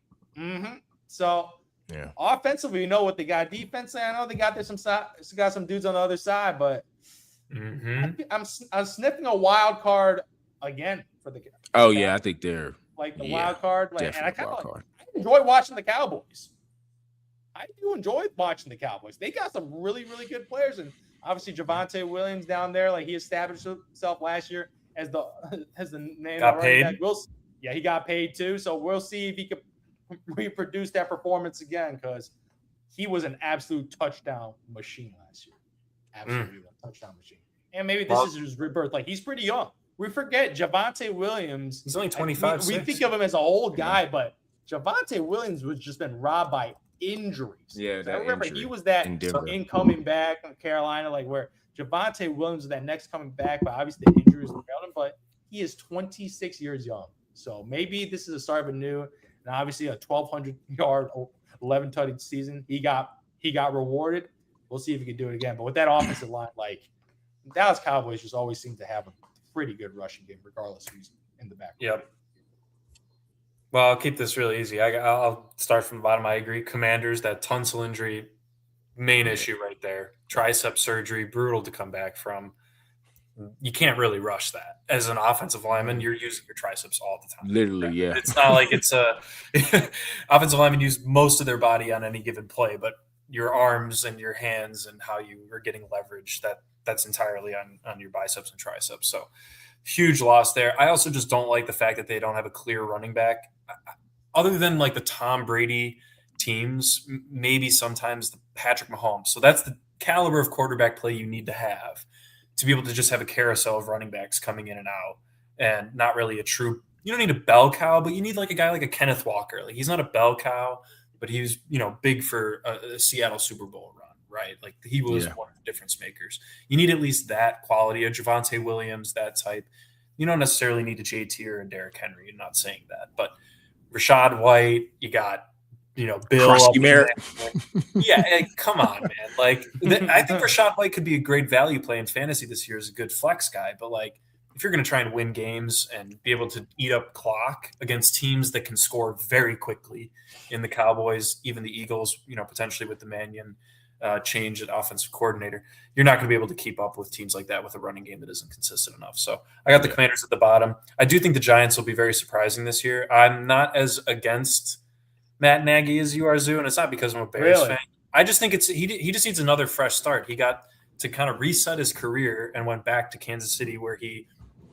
So, yeah. Offensively, you know what they got. Defensively, I know they got some dudes on the other side, but I'm sniffing a wild card again for the. Oh yeah, I think they're like the wild card. Like, and I enjoy watching the Cowboys. I do enjoy watching the Cowboys. They got some really, really good players, and obviously Javonte Williams down there. Like he established himself last year as the name. Got paid. He got paid too. So we'll see if he can reproduce that performance again, because he was an absolute touchdown machine last year. Absolutely a touchdown machine. And maybe this is his rebirth. Like he's pretty young. We forget Javonte Williams. He's only 25. We think of him as an old guy, but Javonte Williams was just been robbed by injuries. Yeah, I remember he was that incoming back in Carolina, like where Javonte Williams is that next coming back, but obviously the injuries around him. But he is 26 years young, so maybe this is the start of a new, and obviously a 1,200-yard, 11-touchdown season. He got rewarded. We'll see if he can do it again. But with that offensive line, like Dallas Cowboys just always seem to have a pretty good rushing game, regardless of who's in the back. Yep. Well, I'll keep this really easy. I'll start from the bottom. I agree. Commanders, that tonsil injury, main issue right there. Tricep surgery, brutal to come back from. You can't really rush that. As an offensive lineman, you're using your triceps all the time. Literally, yeah. It's not like it's a – offensive linemen use most of their body on any given play, but your arms and your hands and how you are getting leverage, that's entirely on your biceps and triceps. So huge loss there. I also just don't like the fact that they don't have a clear running back. Other than like the Tom Brady teams, maybe sometimes the Patrick Mahomes. So that's the caliber of quarterback play you need to have to be able to just have a carousel of running backs coming in and out, and not really a true – you don't need a bell cow, but you need like a guy like a Kenneth Walker. Like he's not a bell cow, but he was, big for a Seattle Super Bowl run, right? Like he was one of the difference makers. You need at least that quality of Javonte Williams, that type. You don't necessarily need a JT or a Derrick Henry. I'm not saying that, but Rashad White, you got, Bill. Yeah, come on, man. Like I think Rashad White could be a great value play in fantasy this year as a good flex guy, but like if you're going to try and win games and be able to eat up clock against teams that can score very quickly, in the Cowboys, even the Eagles, potentially with the Mannion change at offensive coordinator, you're not going to be able to keep up with teams like that with a running game that isn't consistent enough. So I got the Commanders at the bottom. I do think the Giants will be very surprising this year. I'm not as against Matt Nagy as you are, Zoo, and it's not because I'm a Bears fan. I just think he just needs another fresh start. He got to kind of reset his career and went back to Kansas City, where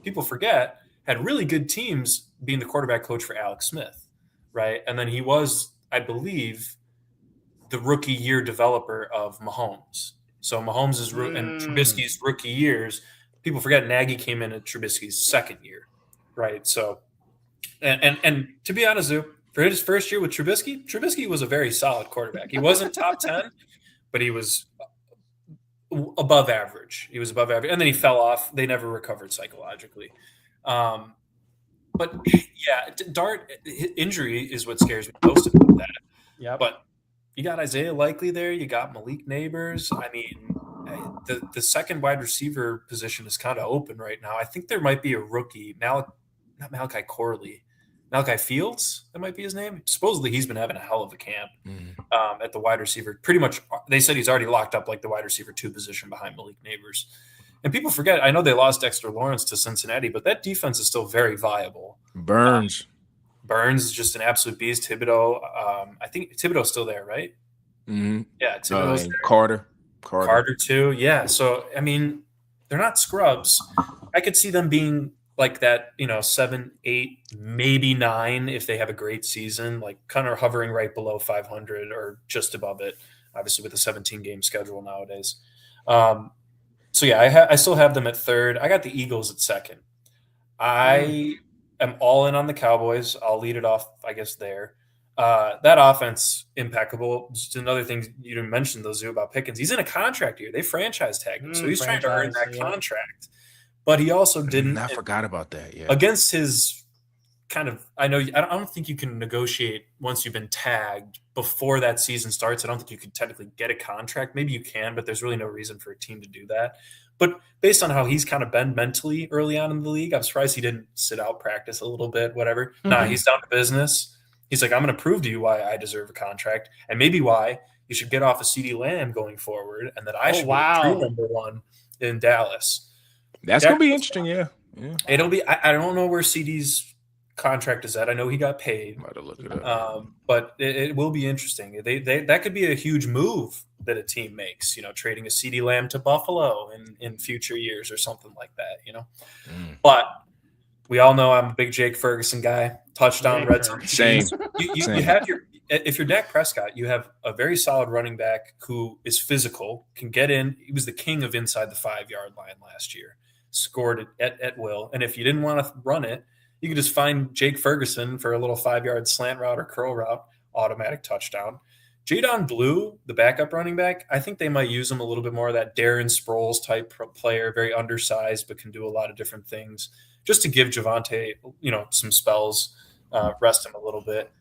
people forget, had really good teams being the quarterback coach for Alex Smith, right? And then he was, I believe, the rookie year developer of Mahomes. So Mahomes is and Trubisky's rookie years. People forget Nagy came in at Trubisky's second year, right? So, and to be honest, Zoo, for his first year with Trubisky was a very solid quarterback. He wasn't top 10, but he was above average. He was above average, and then he fell off. They never recovered psychologically. But yeah, Dart injury is what scares me most about that. Yeah, but you got Isaiah Likely there. You got Malik Neighbors. I mean, the second wide receiver position is kind of open right now. I think there might be a rookie, not Malachi Corley, Malachi Fields. That might be his name. Supposedly, he's been having a hell of a camp at the wide receiver. Pretty much, they said he's already locked up like the wide receiver 2 position behind Malik Neighbors. And people forget, I know they lost Dexter Lawrence to Cincinnati, but that defense is still very viable. Burns is just an absolute beast. Thibodeau, I think Thibodeau's still there, right? Mm-hmm. Yeah, Thibodeau's there. Carter too. Yeah. So, I mean, they're not scrubs. I could see them being like that, 7, 8, maybe 9 if they have a great season, like kind of hovering right below 500 or just above it, obviously with a 17-game schedule nowadays. So, yeah, I still have them at third. I got the Eagles at second. I am all in on the Cowboys. I'll lead it off, I guess, there. That offense, impeccable. Just another thing you didn't mention, though, Zoo, about Pickens. He's in a contract year. They franchise tagged him, so he's trying to earn that contract. But he also didn't. I forgot about that, yeah. Against his kind of, I don't think you can negotiate once you've been tagged before that season starts. I don't think you could technically get a contract. Maybe you can, but there's really no reason for a team to do that. But based on how he's kind of been mentally early on in the league, I'm surprised he didn't sit out practice a little bit, whatever. Nah, he's down to business. He's like, I'm going to prove to you why I deserve a contract and maybe why you should get off of CeeDee Lamb going forward and that I should be the true number one in Dallas. That's going to be interesting, yeah. It'll be. I don't know where CD's contract is at. I know he got paid, might have looked it up. But it will be interesting. They that could be a huge move that a team makes. Trading a CeeDee Lamb to Buffalo in future years or something like that. But we all know I'm a big Jake Ferguson guy. Touchdown, red zone. Same. You have if you're Dak Prescott, you have a very solid running back who is physical, can get in. He was the king of inside the 5-yard line last year. Scored it at will. And if you didn't want to run it, you could just find Jake Ferguson for a little 5-yard slant route or curl route, automatic touchdown. Jadon Blue, the backup running back, I think they might use him a little bit more, that Darren Sproles type player, very undersized, but can do a lot of different things, just to give Javonte, some spells, rest him a little bit.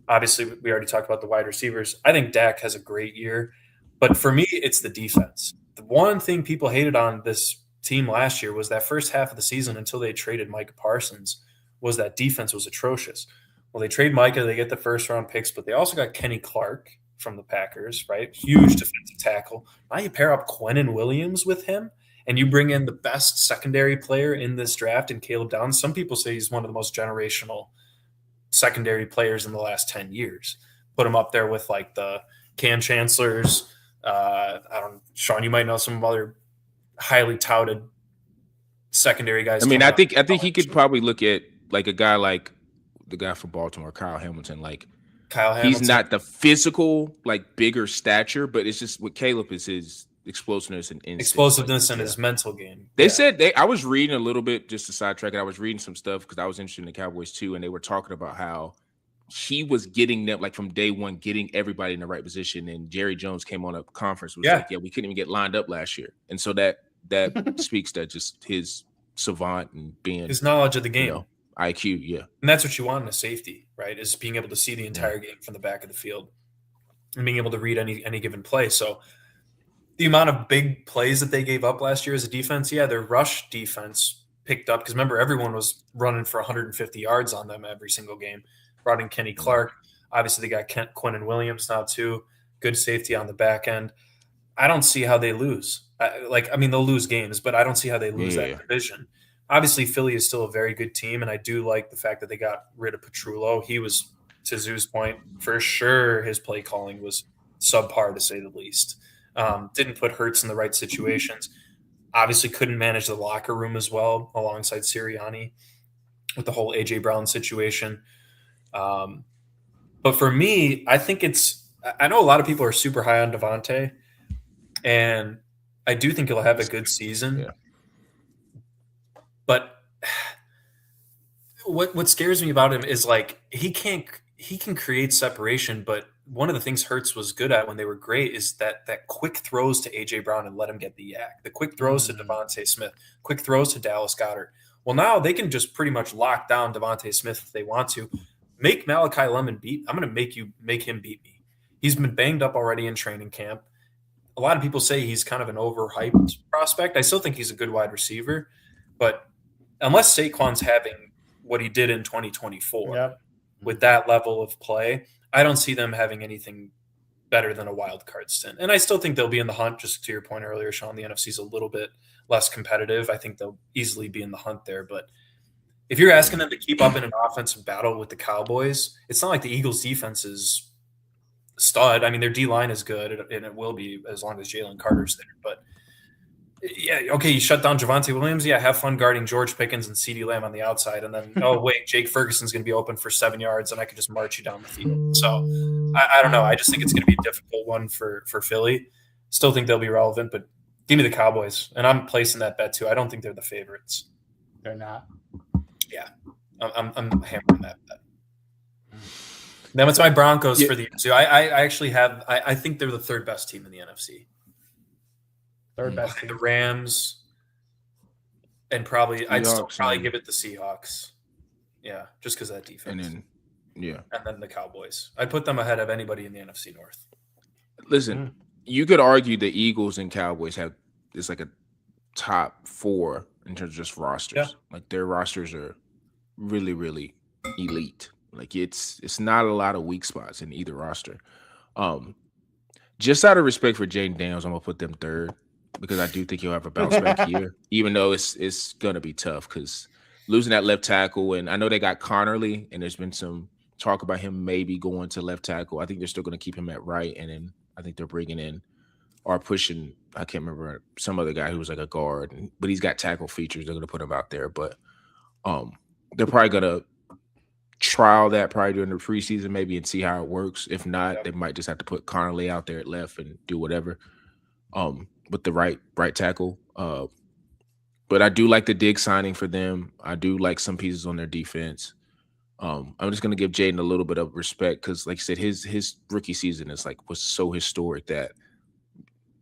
Obviously, we already talked about the wide receivers. I think Dak has a great year, but for me, it's the defense. The one thing people hated on this team last year was that first half of the season until they traded Micah Parsons was that defense was atrocious. Well, they trade Micah, they get the first round picks, but they also got Kenny Clark from the Packers, right? Huge defensive tackle. Now you pair up Quinnen Williams with him and you bring in the best secondary player in this draft in Caleb Downs. Some people say he's one of the most generational secondary players in the last 10 years. Put him up there with like the Cam Chancellors. Sean, you might know some other highly touted secondary guys. I mean, I think he could probably look at like a guy like the guy from Baltimore, Kyle Hamilton. Like he's not the physical, like bigger stature, but it's just what Caleb is his explosiveness and his mental game. They said I was reading a little bit just to sidetrack it. I was reading some stuff because I was interested in the Cowboys too, and they were talking about how he was getting them like from day one, getting everybody in the right position. And Jerry Jones came on a conference was like, we couldn't even get lined up last year, and so that speaks to just his savant and being his knowledge of the game, IQ, yeah. And that's what you want in a safety, right? Is being able to see the entire game from the back of the field and being able to read any given play. So the amount of big plays that they gave up last year as a defense, their rush defense picked up because remember everyone was running for 150 yards on them every single game. Brought in Kenny Clark. Obviously, they got Quinnen Williams now too. Good safety on the back end. I don't see how they lose. They'll lose games, but I don't see how they lose that division. Obviously, Philly is still a very good team, and I do like the fact that they got rid of Petrullo. He was, to Zoo's point, for sure his play calling was subpar to say the least. Didn't put Hurts in the right situations. Obviously, couldn't manage the locker room as well alongside Sirianni with the whole A.J. Brown situation. But for me, I think I know a lot of people are super high on Devontae, and I do think he'll have a good season. Yeah. But what scares me about him is like he can create separation, but one of the things Hurts was good at when they were great is that quick throws to A.J. Brown and let him get the yak. The quick throws to Devontae Smith, quick throws to Dallas Goedert. Well, now they can just pretty much lock down Devontae Smith if they want to. Make Malachi Lemon I'm going to make him beat me. He's been banged up already in training camp. A lot of people say he's kind of an overhyped prospect. I still think he's a good wide receiver, but unless Saquon's having what he did in 2024 with that level of play, I don't see them having anything better than a wild card stint. And I still think they'll be in the hunt, just to your point earlier, Sean. The NFC's a little bit less competitive. I think they'll easily be in the hunt there. But if you're asking them to keep up in an offensive battle with the Cowboys, it's not like the Eagles' defense is stud. I mean, their D-line is good, and it will be as long as Jalen Carter's there. But, you shut down Javonte Williams. Have fun guarding George Pickens and CeeDee Lamb on the outside. And then, Jake Ferguson's going to be open for 7 yards, and I could just march you down the field. So, I don't know. I just think it's going to be a difficult one for Philly. Still think they'll be relevant, but give me the Cowboys. And I'm placing that bet, too. I don't think they're the favorites. They're not? Yeah. I'm hammering that bet. Then it's my Broncos for the NFC. I actually have – I think they're the third best team in the NFC. Third best team. The Rams, and probably I'd still probably give it the Seahawks. Yeah, just because of that defense. And then the Cowboys. I put them ahead of anybody in the NFC North. Listen, you could argue the Eagles and Cowboys it's like a top 4 in terms of just rosters. Yeah. Like their rosters are really, really elite. Like it's not a lot of weak spots in either roster. Just out of respect for Jaden Daniels, I'm gonna put them third because I do think he'll have a bounce back year, even though it's gonna be tough because losing that left tackle, and I know they got Connerly, and there's been some talk about him maybe going to left tackle. I think they're still gonna keep him at right, and then I think they're bringing in or pushing. I can't remember some other guy who was like a guard, but he's got tackle features. They're gonna put him out there, but they're probably gonna trial that probably during the preseason maybe and see how it works. If not, they might just have to put Connerly out there at left and do whatever with the right tackle. But I do like the Diggs signing for them. I do like some pieces on their defense. I'm just gonna give Jaden a little bit of respect because, like I said, his rookie season was so historic that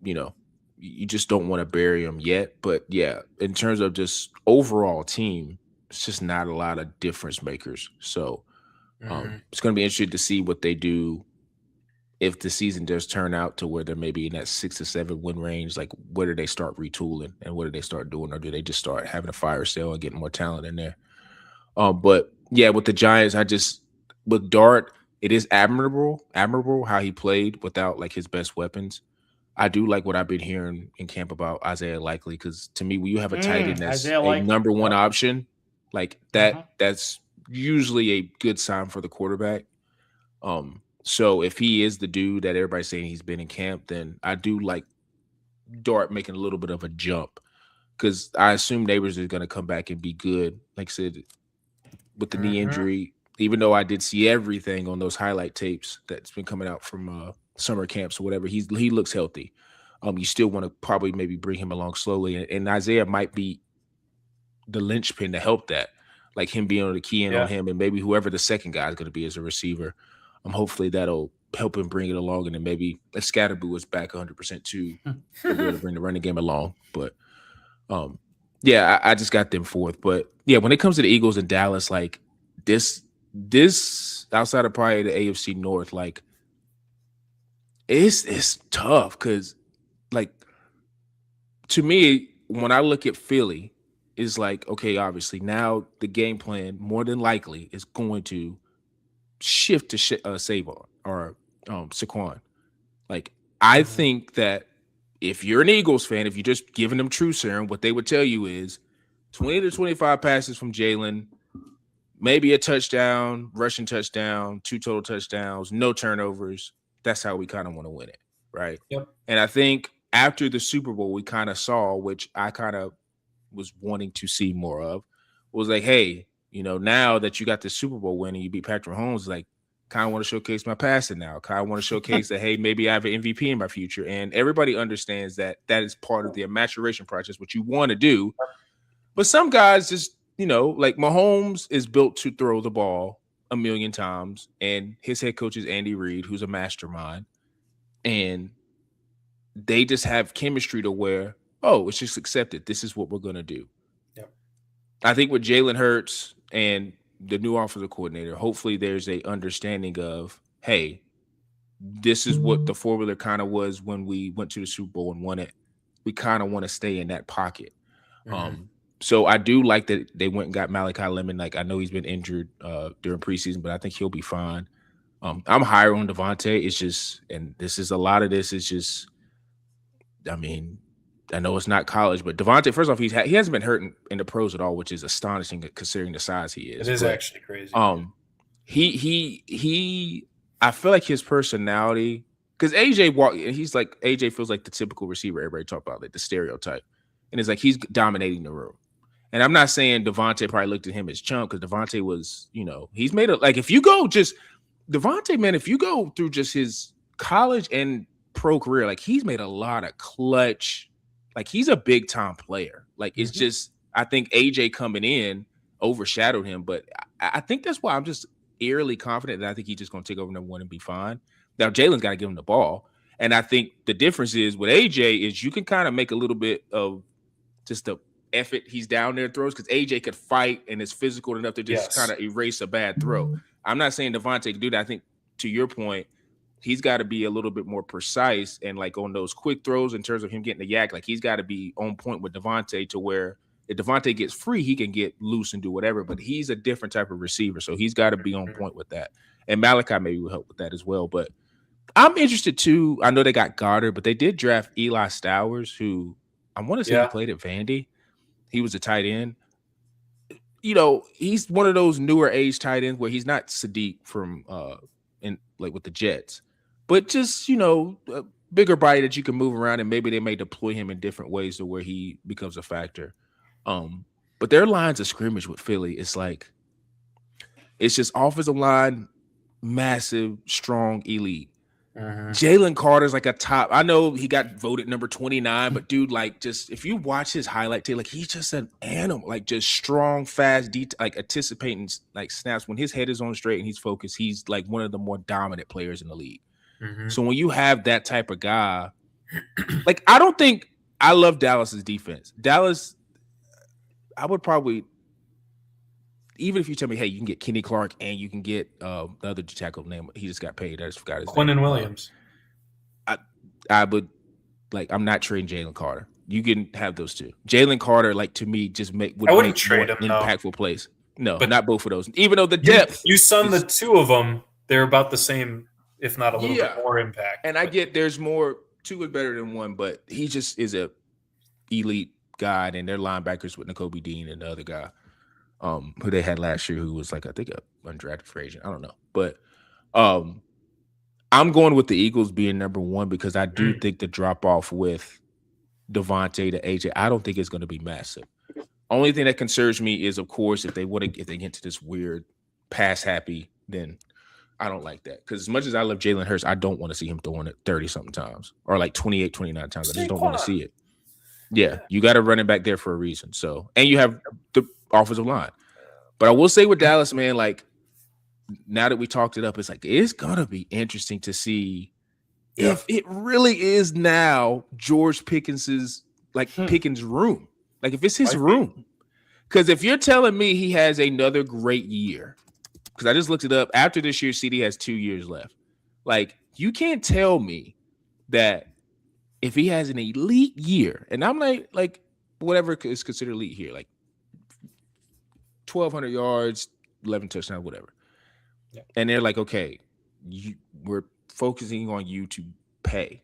you just don't want to bury him yet. But yeah, in terms of just overall team, it's just not a lot of difference makers. So it's going to be interesting to see what they do if the season does turn out to where they're maybe in that 6 to 7 win range. Like, where do they start retooling and what do they start doing, or do they just start having a fire sale and getting more talent in there? But yeah, with the Giants, with Dart, it is admirable how he played without like his best weapons. I do like what I've been hearing in camp about Isaiah Likely, because to me, when you have a tight end that's a number one option, like that, that's usually a good sign for the quarterback. So if he is the dude that everybody's saying he's been in camp, then I do like Dart making a little bit of a jump, because I assume Neighbors is going to come back and be good. Like I said, with the knee injury, even though I did see everything on those highlight tapes that's been coming out from summer camps or whatever, he looks healthy. You still want to probably maybe bring him along slowly, and Isaiah might be the linchpin to help that, like him being able to key in on him, and maybe whoever the second guy is going to be as a receiver. Hopefully that'll help him bring it along, and then maybe if Scatterboo is back 100% too, he'll be able to bring the running game along. But yeah, I just got them fourth. But yeah, when it comes to the Eagles and Dallas, like this outside of probably the AFC North, like it's tough because, like, to me, when I look at Philly, is like, okay, obviously now the game plan more than likely is going to shift to Savon or Saquon. Like, I think that if you're an Eagles fan, if you're just giving them true serum, what they would tell you is 20 to 25 passes from Jalen, maybe a touchdown, rushing touchdown, 2 total touchdowns, no turnovers. That's how we kind of want to win it, right? Yep. And I think after the Super Bowl, we kind of saw, which I kind of was wanting to see more of, was like, hey, now that you got the Super Bowl win and you beat Patrick Mahomes, like, kind of want to showcase my passing now. Kind of want to showcase that, hey, maybe I have an MVP in my future. And everybody understands that is part of the maturation process, what you want to do. But some guys just, like Mahomes is built to throw the ball a million times, and his head coach is Andy Reid, who's a mastermind, and they just have chemistry to where, oh, it's just accepted. This is what we're going to do. Yep. I think with Jalen Hurts and the new offensive coordinator, hopefully there's a understanding of, hey, this is what the formula kind of was when we went to the Super Bowl and won it. We kind of want to stay in that pocket. So I do like that they went and got Malachi Lemon. Like, I know he's been injured during preseason, but I think he'll be fine. I'm higher on Devontae. It's just, and this is a lot of this is just, I mean, I know it's not college, but Devontae, first off, he hasn't been hurt in the pros at all, which is astonishing considering the size he is. It is actually crazy. He I feel like his personality, because AJ feels like the typical receiver everybody talk about, like the stereotype, and it's like he's dominating the room. And I'm not saying Devontae probably looked at him as chump, because Devontae was, he's made like, if you go just Devontae, man, if you go through just his college and pro career, like he's made a lot of clutch. Like, he's a big time player. Like, it's just, I think AJ coming in overshadowed him, but I think that's why I'm just eerily confident that I think he's just going to take over number one and be fine. Now, Jalen's got to give him the ball. And I think the difference is with AJ is you can kind of make a little bit of just F it, he's down there throws because AJ could fight and is physical enough to just kind of erase a bad throw. I'm not saying Devontae can do that. I think to your point, he's got to be a little bit more precise and like on those quick throws in terms of him getting the yak. Like he's got to be on point with Devontae to where if Devontae gets free, he can get loose and do whatever. But he's a different type of receiver, so he's got to be on point with that. And Malachi maybe will help with that as well. But I'm interested too. I know they got Goddard, but they did draft Eli Stowers, who I want to say he played at Vandy. He was a tight end. You know, he's one of those newer age tight ends where he's not Sadiq from with the Jets, but just, you know, a bigger body that you can move around, and maybe they may deploy him in different ways to where he becomes a factor. But their lines of scrimmage with Philly, it's just offensive line, massive, strong, elite. Jalen Carter's like a top. I know he got voted number 29, but dude, like, just if you watch his highlight tape, like he's just an animal, like just strong, fast, like anticipating like snaps. When his head is on straight and he's focused, he's like one of the more dominant players in the league. So when you have that type of guy, like I love Dallas's defense. Dallas, I would probably, even if you tell me, hey, you can get Kenny Clark and you can get the other tackle name, he just got paid. I just forgot his name. Quinnen Williams. I would, like, I'm not trading Jalen Carter. You can have those two. Jalen Carter, like, to me, just would wouldn't make trade him, impactful plays. No, but not both of those. Even though the depth. You sum the two of them, they're about the same, if not a little bit more impact. And I get there's more, two is better than one, but he just is a elite guy, and their linebackers with Nakobe Dean and the other guy. Who they had last year, who was like, I think, a undrafted free agent. I don't know. But I'm going with the Eagles being number one because I do think the drop-off with Devontae to AJ, I don't think it's going to be massive. Only thing that concerns me is, of course, if they get into this weird pass-happy, then I don't like that. Because as much as I love Jalen Hurts, I don't want to see him throwing it 30-something times or like 28, 29 times. I just don't want to see it. Yeah, you got to run it back there for a reason. So, and you have the offensive line. But I will say with Dallas, man, like, now that we talked it up, it's like it's gonna be interesting to see if it really is now George Pickens's Pickens' room. Like, if it's his room. Because if you're telling me he has another great year, because I just looked it up, after this year, CD has 2 years left. Like, you can't tell me that if he has an elite year, and I'm like whatever is considered elite here, like 1,200 yards, 11 touchdowns, whatever. Yeah. And they're like, okay, we're focusing on you to pay.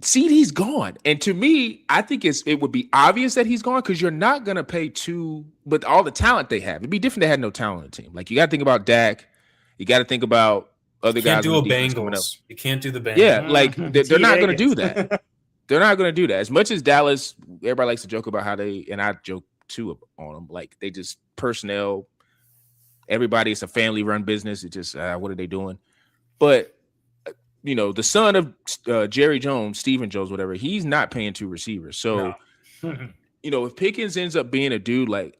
CD's gone. And to me, I think it would be obvious that he's gone because you're not going to pay but all the talent they have. It'd be different if they had no talent on the team. Like, you got to think about Dak. You got to think about other guys. You can't do a Bengals. You can't do the Bengals. Yeah, like, they're not going to do that. They're not going to do that. As much as Dallas, everybody likes to joke about how and I joke too on them, like, they just personnel, everybody, it's a family run business. It just what are they doing? But you know, the son of Jerry Jones, Stephen Jones, whatever, he's not paying two receivers. So you know, if Pickens ends up being a dude, like,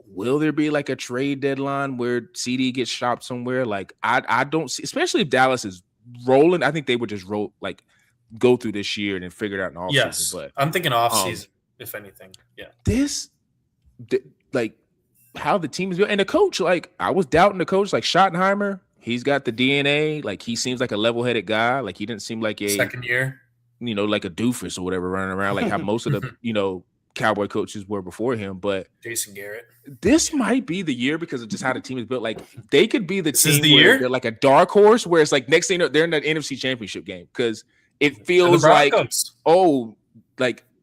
will there be like a trade deadline where CD gets shopped somewhere? Like, I don't see, especially if Dallas is rolling. I think they would just go through this year and then figure it out in off season. But I'm thinking off season, if anything. Yeah. Like, how the team is built. And the coach, like, I was doubting the coach, like Schottenheimer. He's got the DNA. Like, he seems like a level-headed guy. Like, he didn't seem like a second year, you know, like a doofus or whatever running around, like how most of the, you know, Cowboy coaches were before him. But Jason Garrett, this might be the year because of just how the team is built. Like, they could be the this team is the where year? they're like a dark horse where it's like next thing you know, they're in the NFC Championship game because it feels like,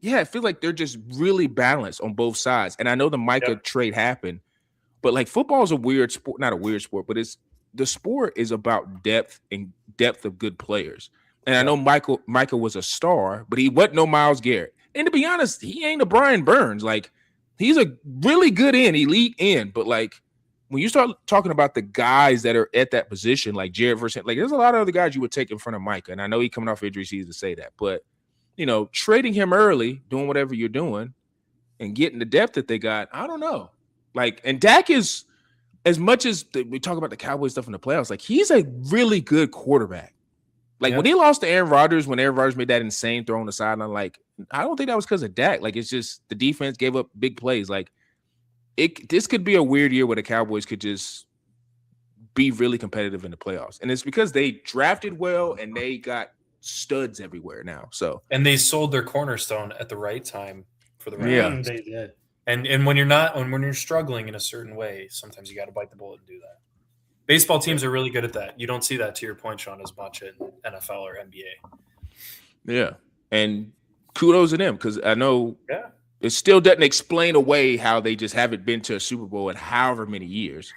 it feels like they're just really balanced on both sides. And I know the Micah trade happened, but like, football is a weird sport, not a weird sport, but the sport is about depth of good players. And I know Micah was a star, but he wasn't no Myles Garrett. And to be honest, he ain't a Brian Burns. Like, he's a really good elite end. But like, when you start talking about the guys that are at that position, like Jared versus, like, there's a lot of other guys you would take in front of Micah. And I know he's coming off injury season to say that, but you know, trading him early, doing whatever you're doing, and getting the depth that they got, I don't know. Like, and Dak is, as much as we talk about the Cowboys stuff in the playoffs, like, he's a really good quarterback. Like, when he lost to Aaron Rodgers, when Aaron Rodgers made that insane throw on the sideline, like, I don't think that was because of Dak. Like, it's just the defense gave up big plays. Like, this could be a weird year where the Cowboys could just be really competitive in the playoffs. And it's because they drafted well and they got studs everywhere now. So, and they sold their cornerstone at the right time for the right. Yeah, they did. And when you're struggling in a certain way, sometimes you got to bite the bullet and do that. Baseball teams are really good at that. You don't see that, to your point, Sean, as much in NFL or NBA. Yeah, and kudos to them, because I know it still doesn't explain away how they just haven't been to a Super Bowl in however many years.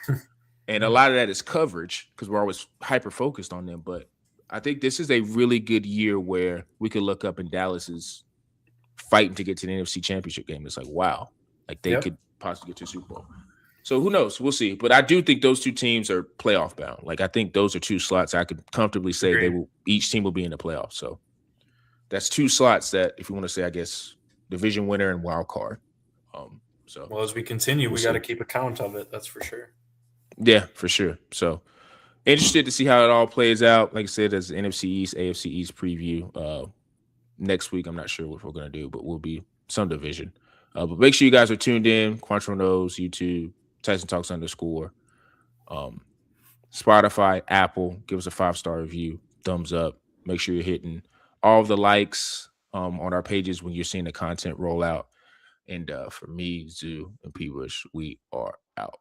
And a lot of that is coverage, because we're always hyper focused on them. But I think this is a really good year where we could look up and Dallas is fighting to get to the NFC Championship game. It's like, wow, like they could possibly get to a Super Bowl. So who knows? We'll see. But I do think those two teams are playoff bound. Like, I think those are two slots I could comfortably say each team will be in the playoffs. So that's two slots that, if you want to say, I guess, division winner and wild card. Well, as we continue, we got to keep account of it. That's for sure. Yeah, for sure. So interested to see how it all plays out. Like I said, as NFC East, AFC East preview next week. I'm not sure what we're going to do, but we'll be some division. But make sure you guys are tuned in. Quantrill Knows, YouTube, Tyson Talks _ Spotify, Apple. Give us a 5-star review, thumbs up. Make sure you're hitting all of the likes on our pages when you're seeing the content roll out. And for me, Zoo, and P. Bush, we are out.